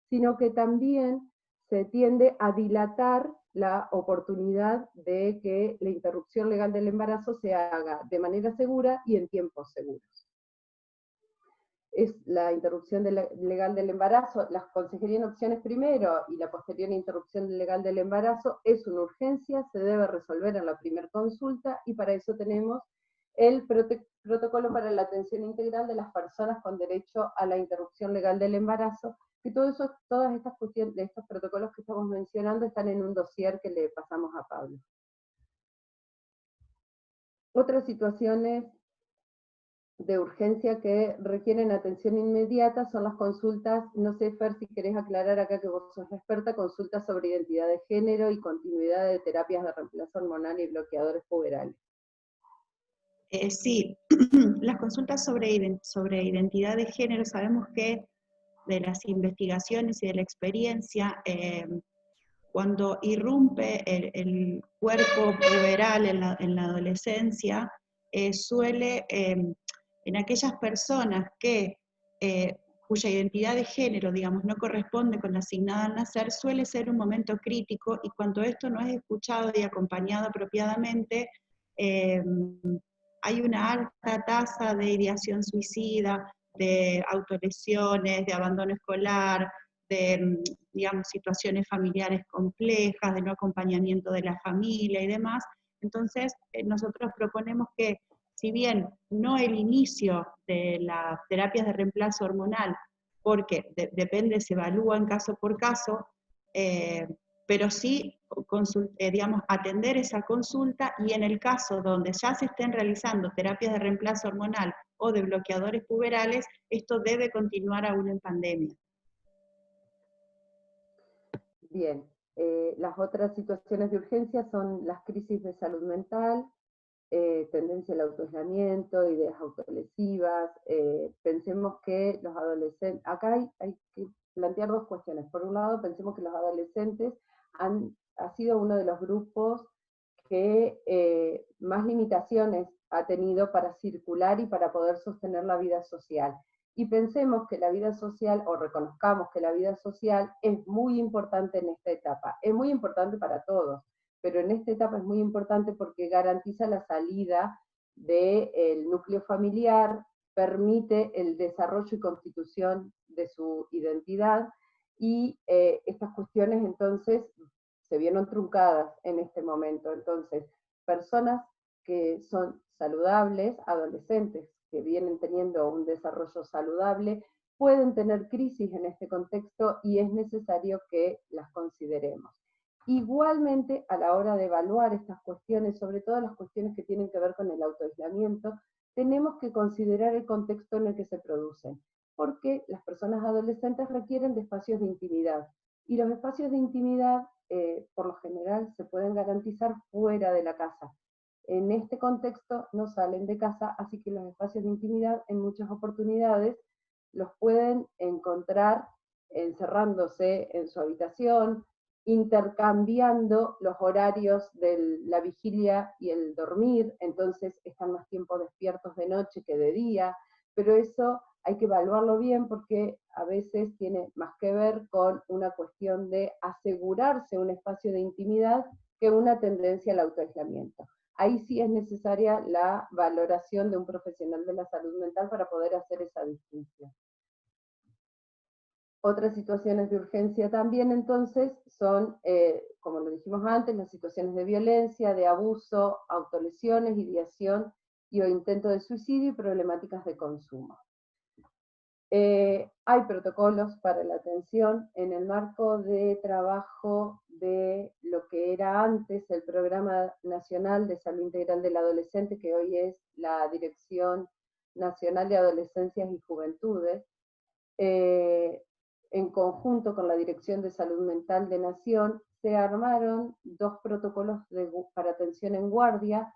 sino que también se tiende a dilatar la oportunidad de que la interrupción legal del embarazo se haga de manera segura y en tiempos seguros. Es la interrupción legal del embarazo, la consejería en opciones primero y la posterior interrupción legal del embarazo es una urgencia, se debe resolver en la primera consulta, y para eso tenemos el protocolo para la atención integral de las personas con derecho a la interrupción legal del embarazo, que todas estas cuestiones, de estos protocolos que estamos mencionando, están en un dossier que le pasamos a Pablo. Otras situaciones de urgencia que requieren atención inmediata son las consultas, no sé, Fer, si querés aclarar acá que vos sos la experta, consultas sobre identidad de género y continuidad de terapias de reemplazo hormonal y bloqueadores puberales. Sí, las consultas sobre identidad de género, sabemos que de las investigaciones y de la experiencia, cuando irrumpe el cuerpo puberal en la adolescencia, suele, en aquellas personas que, cuya identidad de género, digamos, no corresponde con la asignada al nacer, suele ser un momento crítico, y cuando esto no es escuchado y acompañado apropiadamente, hay una alta tasa de ideación suicida, de autolesiones, de abandono escolar, de, digamos, situaciones familiares complejas, de no acompañamiento de la familia y demás. Entonces, nosotros proponemos que, si bien no el inicio de las terapias de reemplazo hormonal, porque depende, se evalúan caso por caso, pero sí, digamos, atender esa consulta, y en el caso donde ya se estén realizando terapias de reemplazo hormonal o de bloqueadores puberales, esto debe continuar aún en pandemia. Bien, las otras situaciones de urgencia son las crisis de salud mental, tendencia al autoaislamiento, ideas autolesivas. Pensemos que los adolescentes, acá hay que plantear dos cuestiones. Por un lado, pensemos que los adolescentes ha sido uno de los grupos que más limitaciones ha tenido para circular y para poder sostener la vida social. Y pensemos que la vida social, o reconozcamos que la vida social es muy importante en esta etapa. Es muy importante para todos, pero en esta etapa es muy importante porque garantiza la salida del núcleo familiar, permite el desarrollo y constitución de su identidad, y estas cuestiones entonces se vieron truncadas en este momento. Entonces, personas que son saludables, adolescentes que vienen teniendo un desarrollo saludable, pueden tener crisis en este contexto y es necesario que las consideremos. Igualmente, a la hora de evaluar estas cuestiones, sobre todo las cuestiones que tienen que ver con el autoaislamiento, tenemos que considerar el contexto en el que se producen, porque las personas adolescentes requieren de espacios de intimidad, y los espacios de intimidad, por lo general, se pueden garantizar fuera de la casa. En este contexto no salen de casa, así que los espacios de intimidad en muchas oportunidades los pueden encontrar encerrándose en su habitación, intercambiando los horarios de la vigilia y el dormir, entonces están más tiempo despiertos de noche que de día, pero eso hay que evaluarlo bien porque a veces tiene más que ver con una cuestión de asegurarse un espacio de intimidad que una tendencia al autoaislamiento. Ahí sí es necesaria la valoración de un profesional de la salud mental para poder hacer esa distinción. Otras situaciones de urgencia también entonces son, como lo dijimos antes, las situaciones de violencia, de abuso, autolesiones, ideación y o intento de suicidio y problemáticas de consumo. Hay protocolos para la atención en el marco de trabajo de lo que era antes el Programa Nacional de Salud Integral del Adolescente, que hoy es la Dirección Nacional de Adolescencias y Juventudes, en conjunto con la Dirección de Salud Mental de Nación, se armaron dos protocolos para atención en guardia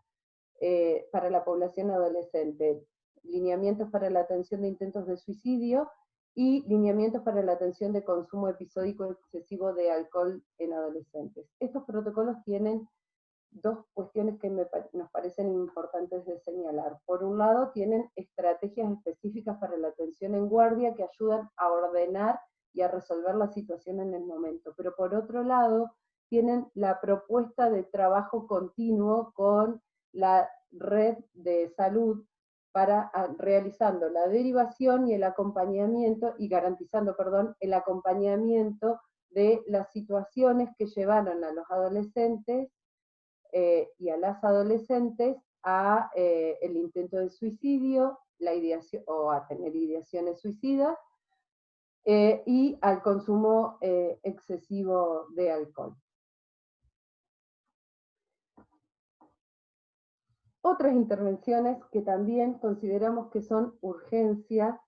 para la población adolescente: lineamientos para la atención de intentos de suicidio y lineamientos para la atención de consumo episódico excesivo de alcohol en adolescentes. Estos protocolos tienen dos cuestiones que nos parecen importantes de señalar. Por un lado, tienen estrategias específicas para la atención en guardia que ayudan a ordenar y a resolver la situación en el momento, pero por otro lado, tienen la propuesta de trabajo continuo con la red de salud para realizando la derivación y el acompañamiento, y garantizando, perdón, el acompañamiento de las situaciones que llevaron a los adolescentes y a las adolescentes a el intento de suicidio, la ideación, o a tener ideaciones suicidas, y al consumo excesivo de alcohol. Otras intervenciones que también consideramos que son urgencias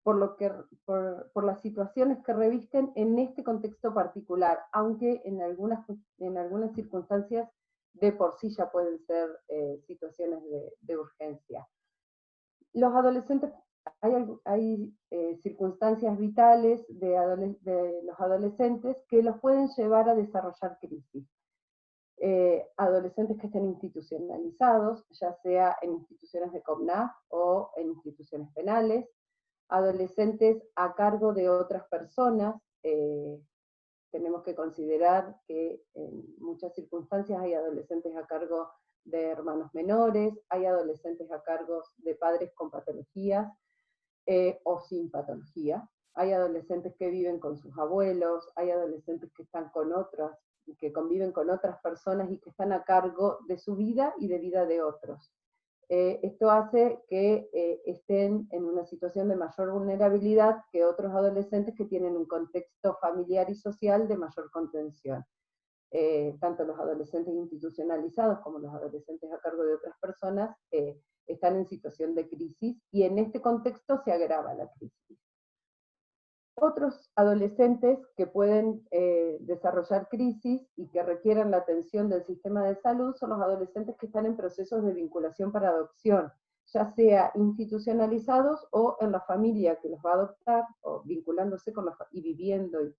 por las situaciones que revisten en este contexto particular, aunque en algunas circunstancias de por sí ya pueden ser situaciones de urgencia. Los adolescentes, hay circunstancias vitales de los adolescentes que los pueden llevar a desarrollar crisis. adolescentes que estén institucionalizados, ya sea en instituciones de CONAF o en instituciones penales, adolescentes a cargo de otras personas. Tenemos que considerar que en muchas circunstancias hay adolescentes a cargo de hermanos menores, hay adolescentes a cargo de padres con patologías o sin patología, hay adolescentes que viven con sus abuelos, hay adolescentes que están con otras, que conviven con otras personas y que están a cargo de su vida y de vida de otros. Esto hace que estén en una situación de mayor vulnerabilidad que otros adolescentes que tienen un contexto familiar y social de mayor contención. Tanto los adolescentes institucionalizados como los adolescentes a cargo de otras personas están en situación de crisis, y en este contexto se agrava la crisis. Otros adolescentes que pueden desarrollar crisis y que requieran la atención del sistema de salud son los adolescentes que están en procesos de vinculación para adopción, ya sea institucionalizados o en la familia que los va a adoptar, o vinculándose con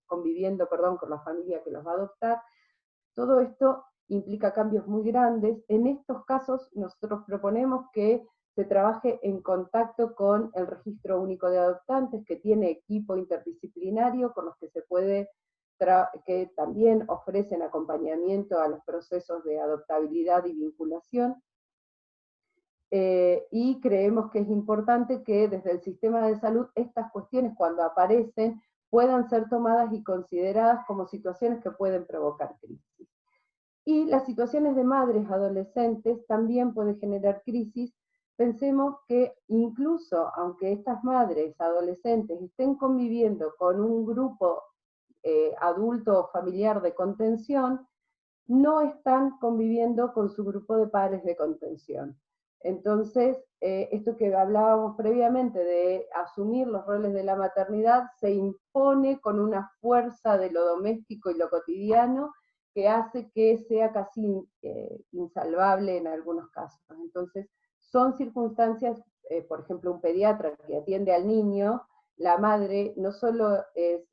conviviendo con la familia que los va a adoptar. Todo esto implica cambios muy grandes. En estos casos nosotros proponemos que se trabaje en contacto con el Registro Único de Adoptantes, que tiene equipo interdisciplinario con los que se puede, que también ofrecen acompañamiento a los procesos de adoptabilidad y vinculación. Y creemos que es importante que desde el sistema de salud estas cuestiones, cuando aparecen, puedan ser tomadas y consideradas como situaciones que pueden provocar crisis. Y las situaciones de madres adolescentes también pueden generar crisis. Pensemos que incluso aunque estas madres adolescentes estén conviviendo con un grupo adulto o familiar de contención, no están conviviendo con su grupo de padres de contención. Entonces, esto que hablábamos previamente de asumir los roles de la maternidad se impone con una fuerza de lo doméstico y lo cotidiano que hace que sea casi insalvable en algunos casos. Entonces, son circunstancias, por ejemplo, un pediatra que atiende al niño, la madre no solo es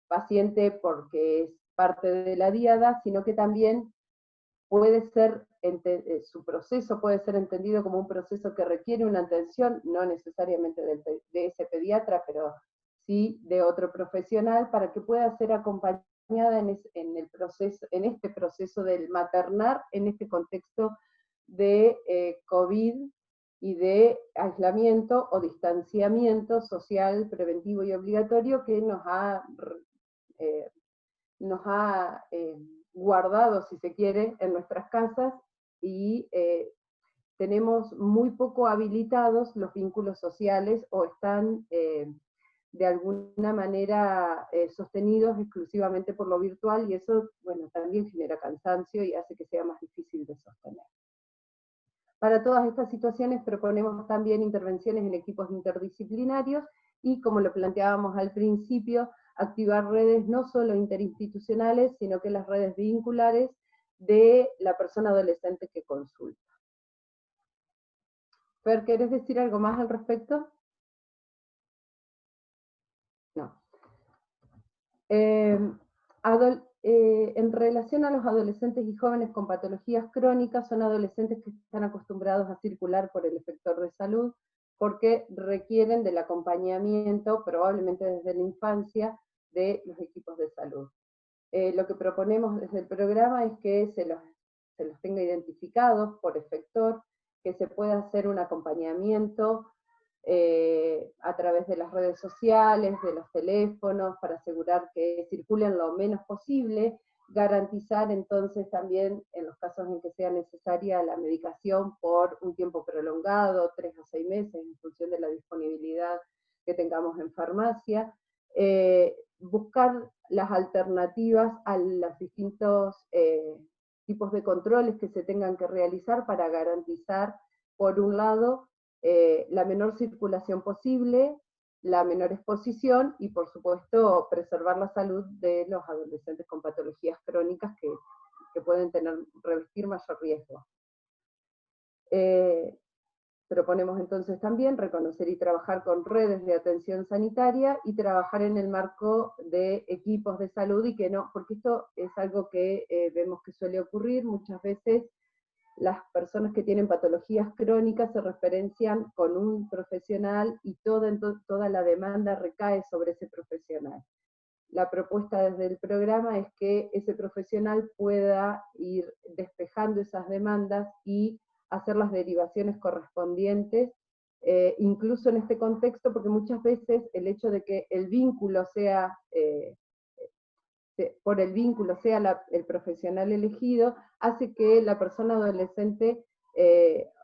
paciente porque es parte de la diada, sino que también puede ser, su proceso puede ser entendido como un proceso que requiere una atención, no necesariamente de ese pediatra, pero sí de otro profesional, para que pueda ser acompañada en este proceso del maternar, en este contexto de COVID y de aislamiento o distanciamiento social preventivo y obligatorio que nos ha guardado, si se quiere, en nuestras casas, y tenemos muy poco habilitados los vínculos sociales, o están de alguna manera sostenidos exclusivamente por lo virtual, y eso, bueno, también genera cansancio y hace que sea más difícil de sostener. Para todas estas situaciones proponemos también intervenciones en equipos interdisciplinarios y, como lo planteábamos al principio, activar redes no solo interinstitucionales, sino que las redes vinculares de la persona adolescente que consulta. Fer, ¿querés decir algo más al respecto? No. En relación a los adolescentes y jóvenes con patologías crónicas, son adolescentes que están acostumbrados a circular por el efector de salud porque requieren del acompañamiento, probablemente desde la infancia, de los equipos de salud. Lo que proponemos desde el programa es que se los tenga identificados por efector, que se pueda hacer un acompañamiento a través de las redes sociales, de los teléfonos, para asegurar que circulen lo menos posible, garantizar entonces también, en los casos en que sea necesaria, la medicación por un tiempo prolongado, 3 a 6 meses, en función de la disponibilidad que tengamos en farmacia, buscar las alternativas a los distintos tipos de controles que se tengan que realizar para garantizar, por un lado, la menor circulación posible, la menor exposición y, por supuesto, preservar la salud de los adolescentes con patologías crónicas que pueden revestir mayor riesgo. Proponemos entonces también reconocer y trabajar con redes de atención sanitaria y trabajar en el marco de equipos de salud y que no, porque esto es algo que vemos que suele ocurrir muchas veces. Las personas que tienen patologías crónicas se referencian con un profesional y toda la demanda recae sobre ese profesional. La propuesta desde el programa es que ese profesional pueda ir despejando esas demandas y hacer las derivaciones correspondientes, incluso en este contexto, porque muchas veces el hecho de que el vínculo sea, por el vínculo sea el profesional elegido, hace que la persona adolescente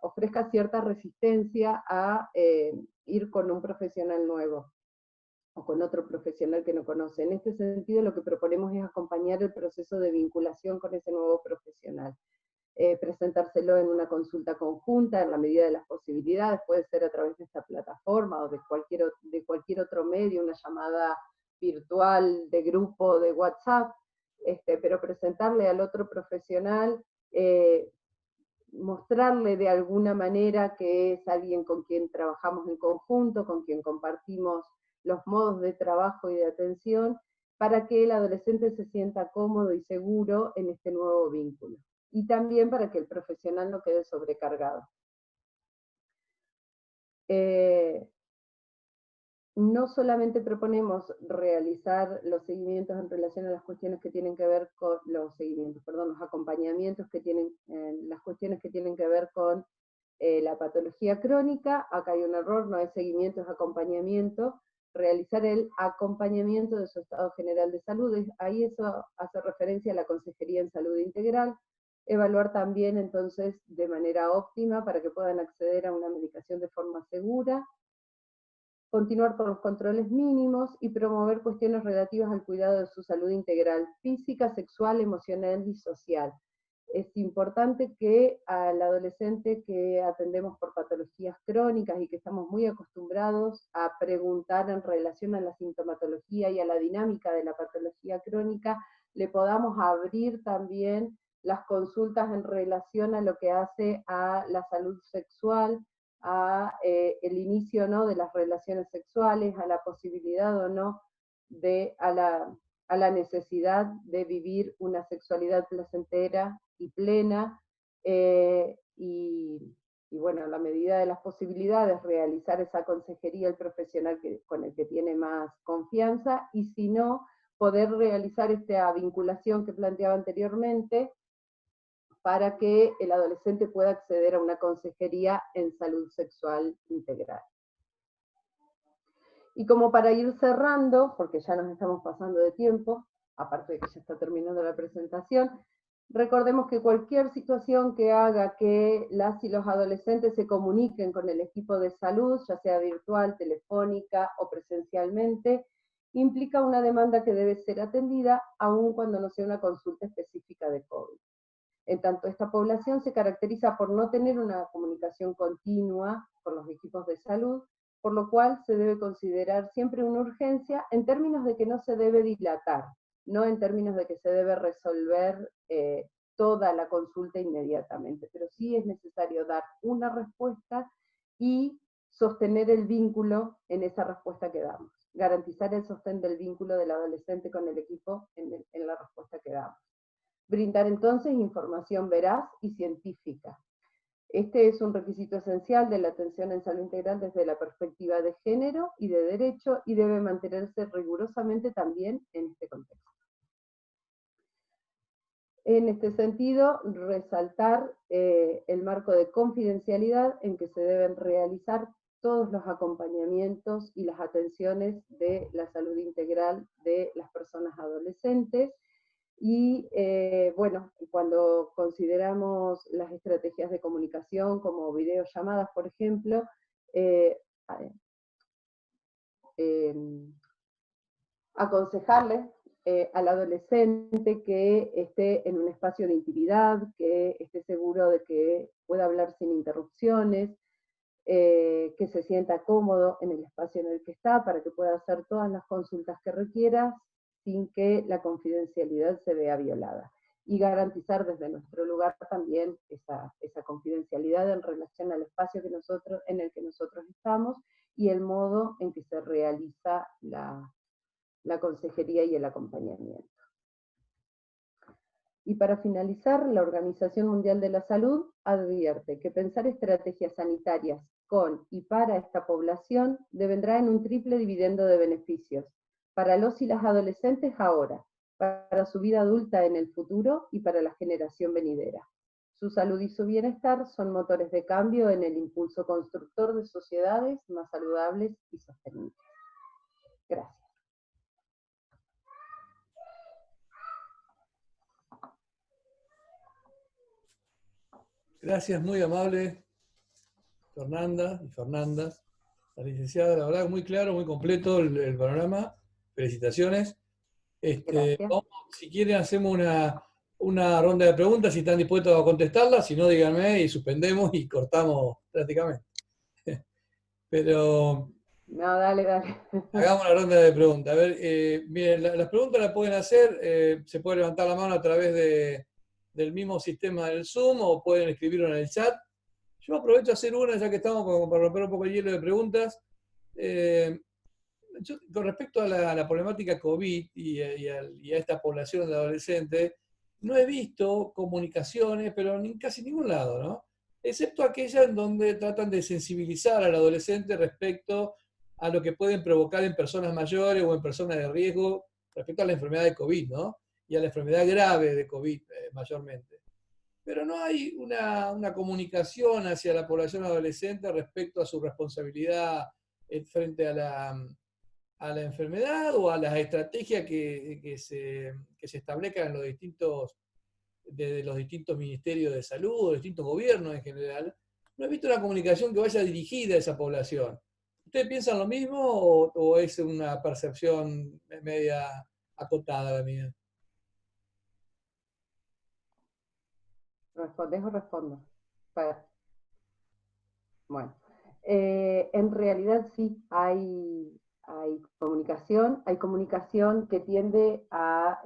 ofrezca cierta resistencia a ir con un profesional nuevo o con otro profesional que no conoce. En este sentido, lo que proponemos es acompañar el proceso de vinculación con ese nuevo profesional. Presentárselo en una consulta conjunta, en la medida de las posibilidades, puede ser a través de esta plataforma o de cualquier otro medio, una llamada virtual de grupo de WhatsApp, pero presentarle al otro profesional, mostrarle de alguna manera que es alguien con quien trabajamos en conjunto, con quien compartimos los modos de trabajo y de atención, para que el adolescente se sienta cómodo y seguro en este nuevo vínculo. Y también para que el profesional no quede sobrecargado. No solamente proponemos realizar los seguimientos en relación a las cuestiones que tienen que ver con los acompañamientos que tienen, las cuestiones que tienen que ver con la patología crónica. Acá hay un error, no es seguimiento, es acompañamiento. Realizar el acompañamiento de su estado general de salud, ahí eso hace referencia a la Consejería en Salud Integral. Evaluar también entonces de manera óptima para que puedan acceder a una medicación de forma segura. Continuar con los controles mínimos y promover cuestiones relativas al cuidado de su salud integral, física, sexual, emocional y social. Es importante que al adolescente que atendemos por patologías crónicas y que estamos muy acostumbrados a preguntar en relación a la sintomatología y a la dinámica de la patología crónica, le podamos abrir también las consultas en relación a lo que hace a la salud sexual, a el inicio, ¿no?, de las relaciones sexuales, a la posibilidad o no a la necesidad de vivir una sexualidad placentera y plena, y bueno, a la medida de las posibilidades, realizar esa consejería el profesional con el que tiene más confianza, y si no, poder realizar esta vinculación que planteaba anteriormente, para que el adolescente pueda acceder a una consejería en salud sexual integral. Y como para ir cerrando, porque ya nos estamos pasando de tiempo, aparte de que ya está terminando la presentación, recordemos que cualquier situación que haga que las y los adolescentes se comuniquen con el equipo de salud, ya sea virtual, telefónica o presencialmente, implica una demanda que debe ser atendida, aun cuando no sea una consulta específica de COVID. En tanto, esta población se caracteriza por no tener una comunicación continua con los equipos de salud, por lo cual se debe considerar siempre una urgencia en términos de que no se debe dilatar, no en términos de que se debe resolver toda la consulta inmediatamente, pero sí es necesario dar una respuesta y sostener el vínculo en esa respuesta que damos, garantizar el sostén del vínculo del adolescente con el equipo en la respuesta que damos. Brindar entonces información veraz y científica. Este es un requisito esencial de la atención en salud integral desde la perspectiva de género y de derecho, y debe mantenerse rigurosamente también en este contexto. En este sentido, resaltar el marco de confidencialidad en que se deben realizar todos los acompañamientos y las atenciones de la salud integral de las personas adolescentes. Y bueno, cuando consideramos las estrategias de comunicación como videollamadas, por ejemplo, aconsejarle al adolescente que esté en un espacio de intimidad, que esté seguro de que pueda hablar sin interrupciones, que se sienta cómodo en el espacio en el que está para que pueda hacer todas las consultas que requiera sin que la confidencialidad se vea violada. y garantizar desde nuestro lugar también esa confidencialidad en relación al espacio en el que nosotros estamos y el modo en que se realiza la consejería y el acompañamiento. Y para finalizar, la Organización Mundial de la Salud advierte que pensar estrategias sanitarias con y para esta población devendrá en un triple dividendo de beneficios, para los y las adolescentes ahora, para su vida adulta en el futuro y para la generación venidera. Su salud y su bienestar son motores de cambio en el impulso constructor de sociedades más saludables y sostenibles. Gracias. Gracias, muy amable, Fernanda y Fernanda. La licenciada, la verdad, muy claro, muy completo el panorama. Felicitaciones. Vamos, si quieren, hacemos una ronda de preguntas, si están dispuestos a contestarlas, si no, díganme y suspendemos y cortamos prácticamente. Pero no, dale. Hagamos una ronda de preguntas. A ver, miren, las preguntas las pueden hacer, se puede levantar la mano a través del mismo sistema del Zoom o pueden escribirlo en el chat. Yo aprovecho a hacer una, ya que estamos como para romper un poco el hielo de preguntas. Con respecto a la problemática COVID y a esta población de adolescentes, no he visto comunicaciones, pero en casi ningún lado, ¿no? Excepto aquellas en donde tratan de sensibilizar al adolescente respecto a lo que pueden provocar en personas mayores o en personas de riesgo respecto a la enfermedad de COVID, ¿no? Y a la enfermedad grave de COVID mayormente. Pero no hay una comunicación hacia la población adolescente respecto a su responsabilidad frente a la enfermedad o a las estrategias que se establezcan en desde los distintos ministerios de salud o distintos gobiernos en general. No he visto una comunicación que vaya dirigida a esa población. ¿Ustedes piensan lo mismo o es una percepción media acotada la mía? ¿Respondés o respondo? Bueno, en realidad sí, hay comunicación que tiende a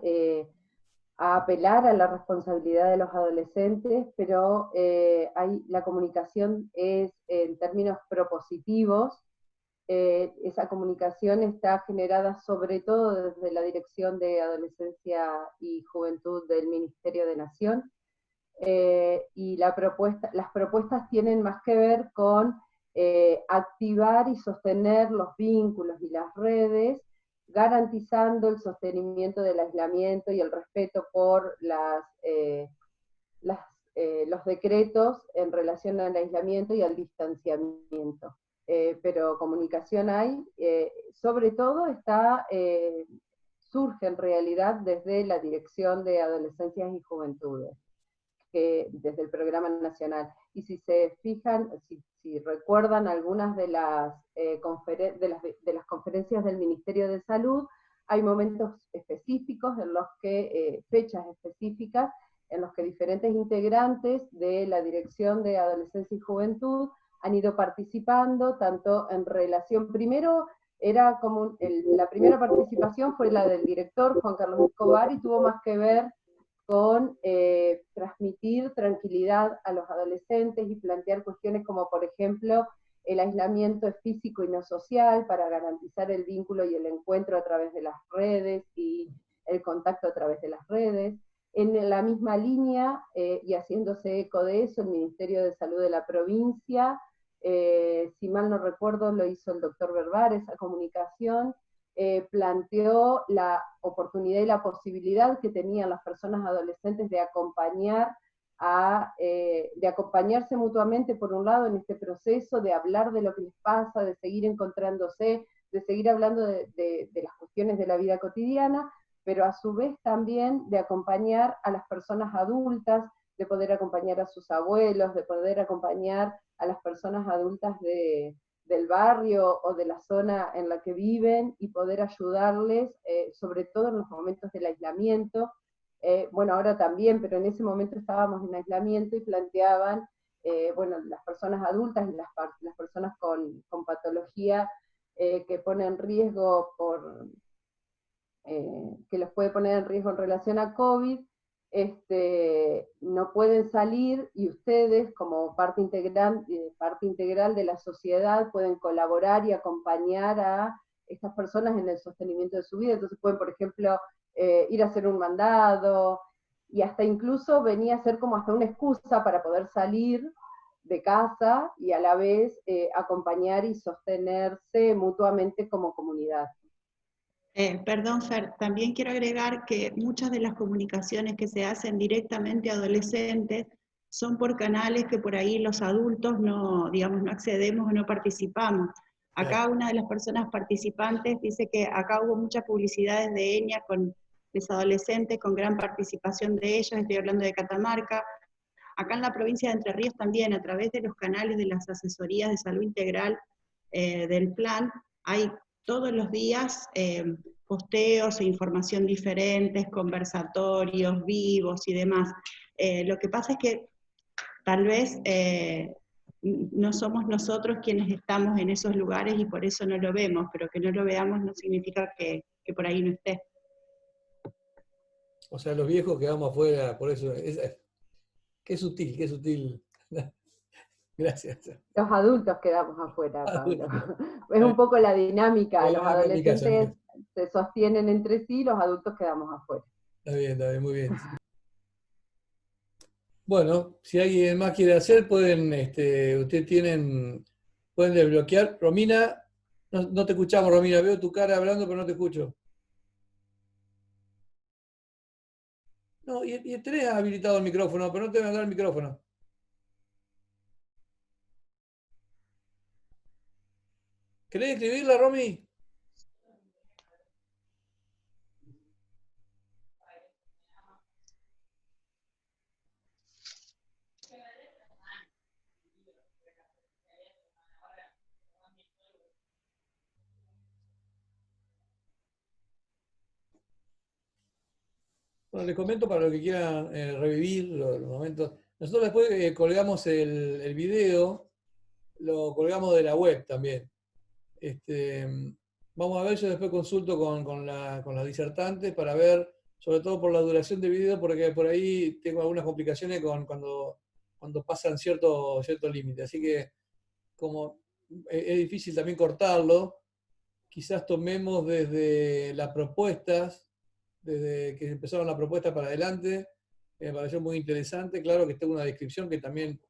apelar a la responsabilidad de los adolescentes, pero la comunicación es en términos propositivos. Esa comunicación está generada sobre todo desde la Dirección de Adolescencia y Juventud del Ministerio de Nación, y las propuestas tienen más que ver con activar y sostener los vínculos y las redes, garantizando el sostenimiento del aislamiento y el respeto por los decretos en relación al aislamiento y al distanciamiento. Pero comunicación hay, sobre todo surge en realidad desde la Dirección de Adolescencias y Juventudes, desde el Programa Nacional. Y si se fijan, si recuerdan algunas de las conferencias del Ministerio de Salud, hay momentos específicos en los que, fechas específicas, en los que diferentes integrantes de la Dirección de Adolescencia y Juventud han ido participando, tanto en relación, primero, la primera participación fue la del director Juan Carlos Escobar y tuvo más que ver con transmitir tranquilidad a los adolescentes y plantear cuestiones como, por ejemplo, el aislamiento es físico y no social para garantizar el vínculo y el encuentro a través de las redes y el contacto a través de las redes. En la misma línea, y haciéndose eco de eso, el Ministerio de Salud de la provincia, si mal no recuerdo, lo hizo el doctor Berbar, esa comunicación, planteó la oportunidad y la posibilidad que tenían las personas adolescentes de acompañarse mutuamente, por un lado, en este proceso, de hablar de lo que les pasa, de seguir encontrándose, de seguir hablando de las cuestiones de la vida cotidiana, pero a su vez también de acompañar a las personas adultas, de poder acompañar a sus abuelos, de poder acompañar a las personas adultas del barrio o de la zona en la que viven y poder ayudarles, sobre todo en los momentos del aislamiento. Bueno, ahora también, pero en ese momento estábamos en aislamiento y planteaban, bueno, las personas adultas y las personas con patología que pone en riesgo que los puede poner en riesgo en relación a COVID, no pueden salir, y ustedes como parte integral de la sociedad pueden colaborar y acompañar a estas personas en el sostenimiento de su vida. Entonces pueden, por ejemplo, ir a hacer un mandado, y hasta incluso venía a ser como hasta una excusa para poder salir de casa y a la vez acompañar y sostenerse mutuamente como comunidad. Perdón, Fer, también quiero agregar que muchas de las comunicaciones que se hacen directamente a adolescentes son por canales que por ahí los adultos no, digamos, no accedemos o no participamos. Acá una de las personas participantes dice que acá hubo muchas publicidades de ENIA con los adolescentes, con gran participación de ellos, estoy hablando de Catamarca. Acá en la provincia de Entre Ríos también, a través de los canales de las asesorías de salud integral del plan, hay todos los días posteos e información diferentes, conversatorios vivos y demás. Lo que pasa es que tal vez no somos nosotros quienes estamos en esos lugares y por eso no lo vemos, pero que no lo veamos no significa que por ahí no esté. O sea, los viejos quedamos afuera, por eso. Qué sutil, qué sutil. Gracias. Los adultos quedamos afuera, Pablo. Es un poco la dinámica, los adolescentes se sostienen entre sí, los adultos quedamos afuera. Está bien, muy bien. Bueno, si alguien más quiere hacer, pueden, pueden desbloquear. Romina, no te escuchamos, Romina, veo tu cara hablando, pero no te escucho. No, y tenés habilitado el micrófono, pero no te van a dar el micrófono. ¿Querés escribirla, Romy? Bueno, les comento para los que quieran revivir los momentos. Nosotros después colgamos el video, lo colgamos de la web también. Vamos a ver, yo después consulto con la disertante para ver, sobre todo por la duración del video, porque por ahí tengo algunas complicaciones cuando pasan cierto límite. Así que como es difícil también cortarlo, quizás tomemos desde las propuestas, desde que empezaron la propuesta para adelante, me pareció muy interesante. Claro que tengo una descripción que también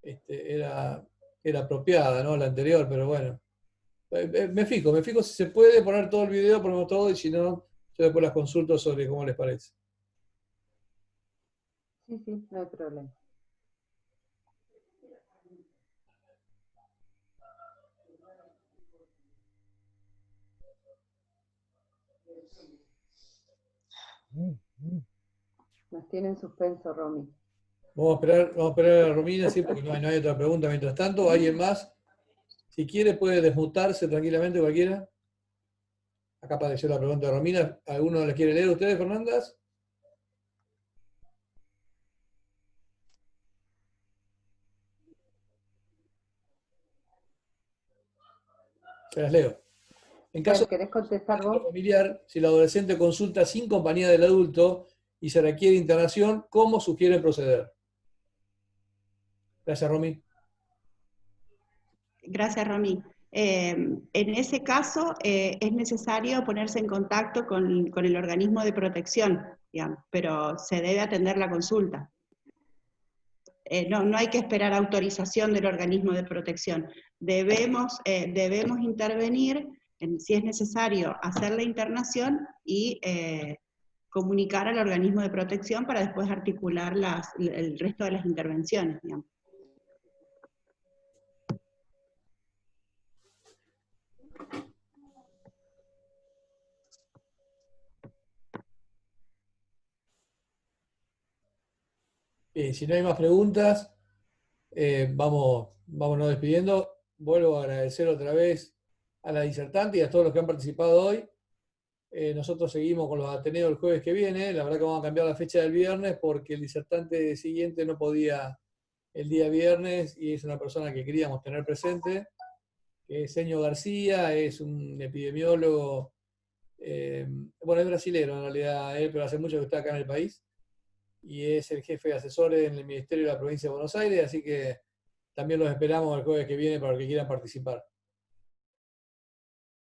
era apropiada, ¿no? La anterior, pero bueno. Me fijo si se puede poner todo el video, ponemos todo, y si no, yo después las consulto sobre cómo les parece. Sí, no hay problema. Nos tienen suspenso, Romy. Vamos a esperar a Romina, sí, porque no hay otra pregunta. Mientras tanto, ¿alguien más? Si quiere, puede desmutarse tranquilamente cualquiera. Acá apareció la pregunta de Romina. ¿Alguno la quiere leer ustedes, Fernandas? Se las leo. En caso ¿Querés contestar vos? familiar, si el adolescente consulta sin compañía del adulto y se requiere internación, ¿cómo sugieren proceder? Gracias, Romy. Gracias, Romy. En ese caso, es necesario ponerse en contacto con el organismo de protección, digamos, pero se debe atender la consulta. No hay que esperar autorización del organismo de protección. Debemos intervenir, si es necesario, hacer la internación y comunicar al organismo de protección para después articular el resto de las intervenciones, digamos. Si no hay más preguntas, vámonos despidiendo. Vuelvo a agradecer otra vez a la disertante y a todos los que han participado hoy. Nosotros seguimos con los Ateneos el jueves que viene. La verdad que vamos a cambiar la fecha del viernes porque el disertante siguiente no podía el día viernes y es una persona que queríamos tener presente, que es Seño García, es un epidemiólogo, bueno, es brasilero en realidad, pero hace mucho que está acá en el país. y es el jefe de asesores en el Ministerio de la Provincia de Buenos Aires, así que también los esperamos el jueves que viene para los que quieran participar.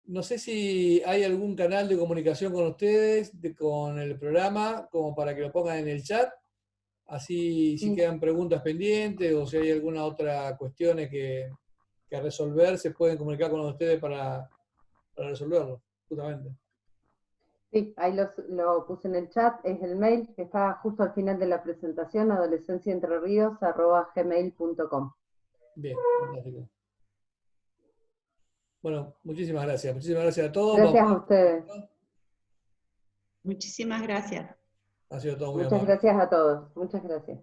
No sé si hay algún canal de comunicación con ustedes, con el programa, como para que lo pongan en el chat. Así, si Sí. quedan preguntas pendientes o si hay alguna otra cuestión que resolver, se pueden comunicar con ustedes para resolverlo, justamente. Sí, ahí lo puse en el chat, es el mail que está justo al final de la presentación, adolescenciaentrerios@gmail.com. Bien, fantástico. Bueno, muchísimas gracias. Muchísimas gracias a todos. Gracias a ustedes. Muchísimas gracias. Ha sido todo muy Muchas amable. gracias a todos. Muchas gracias.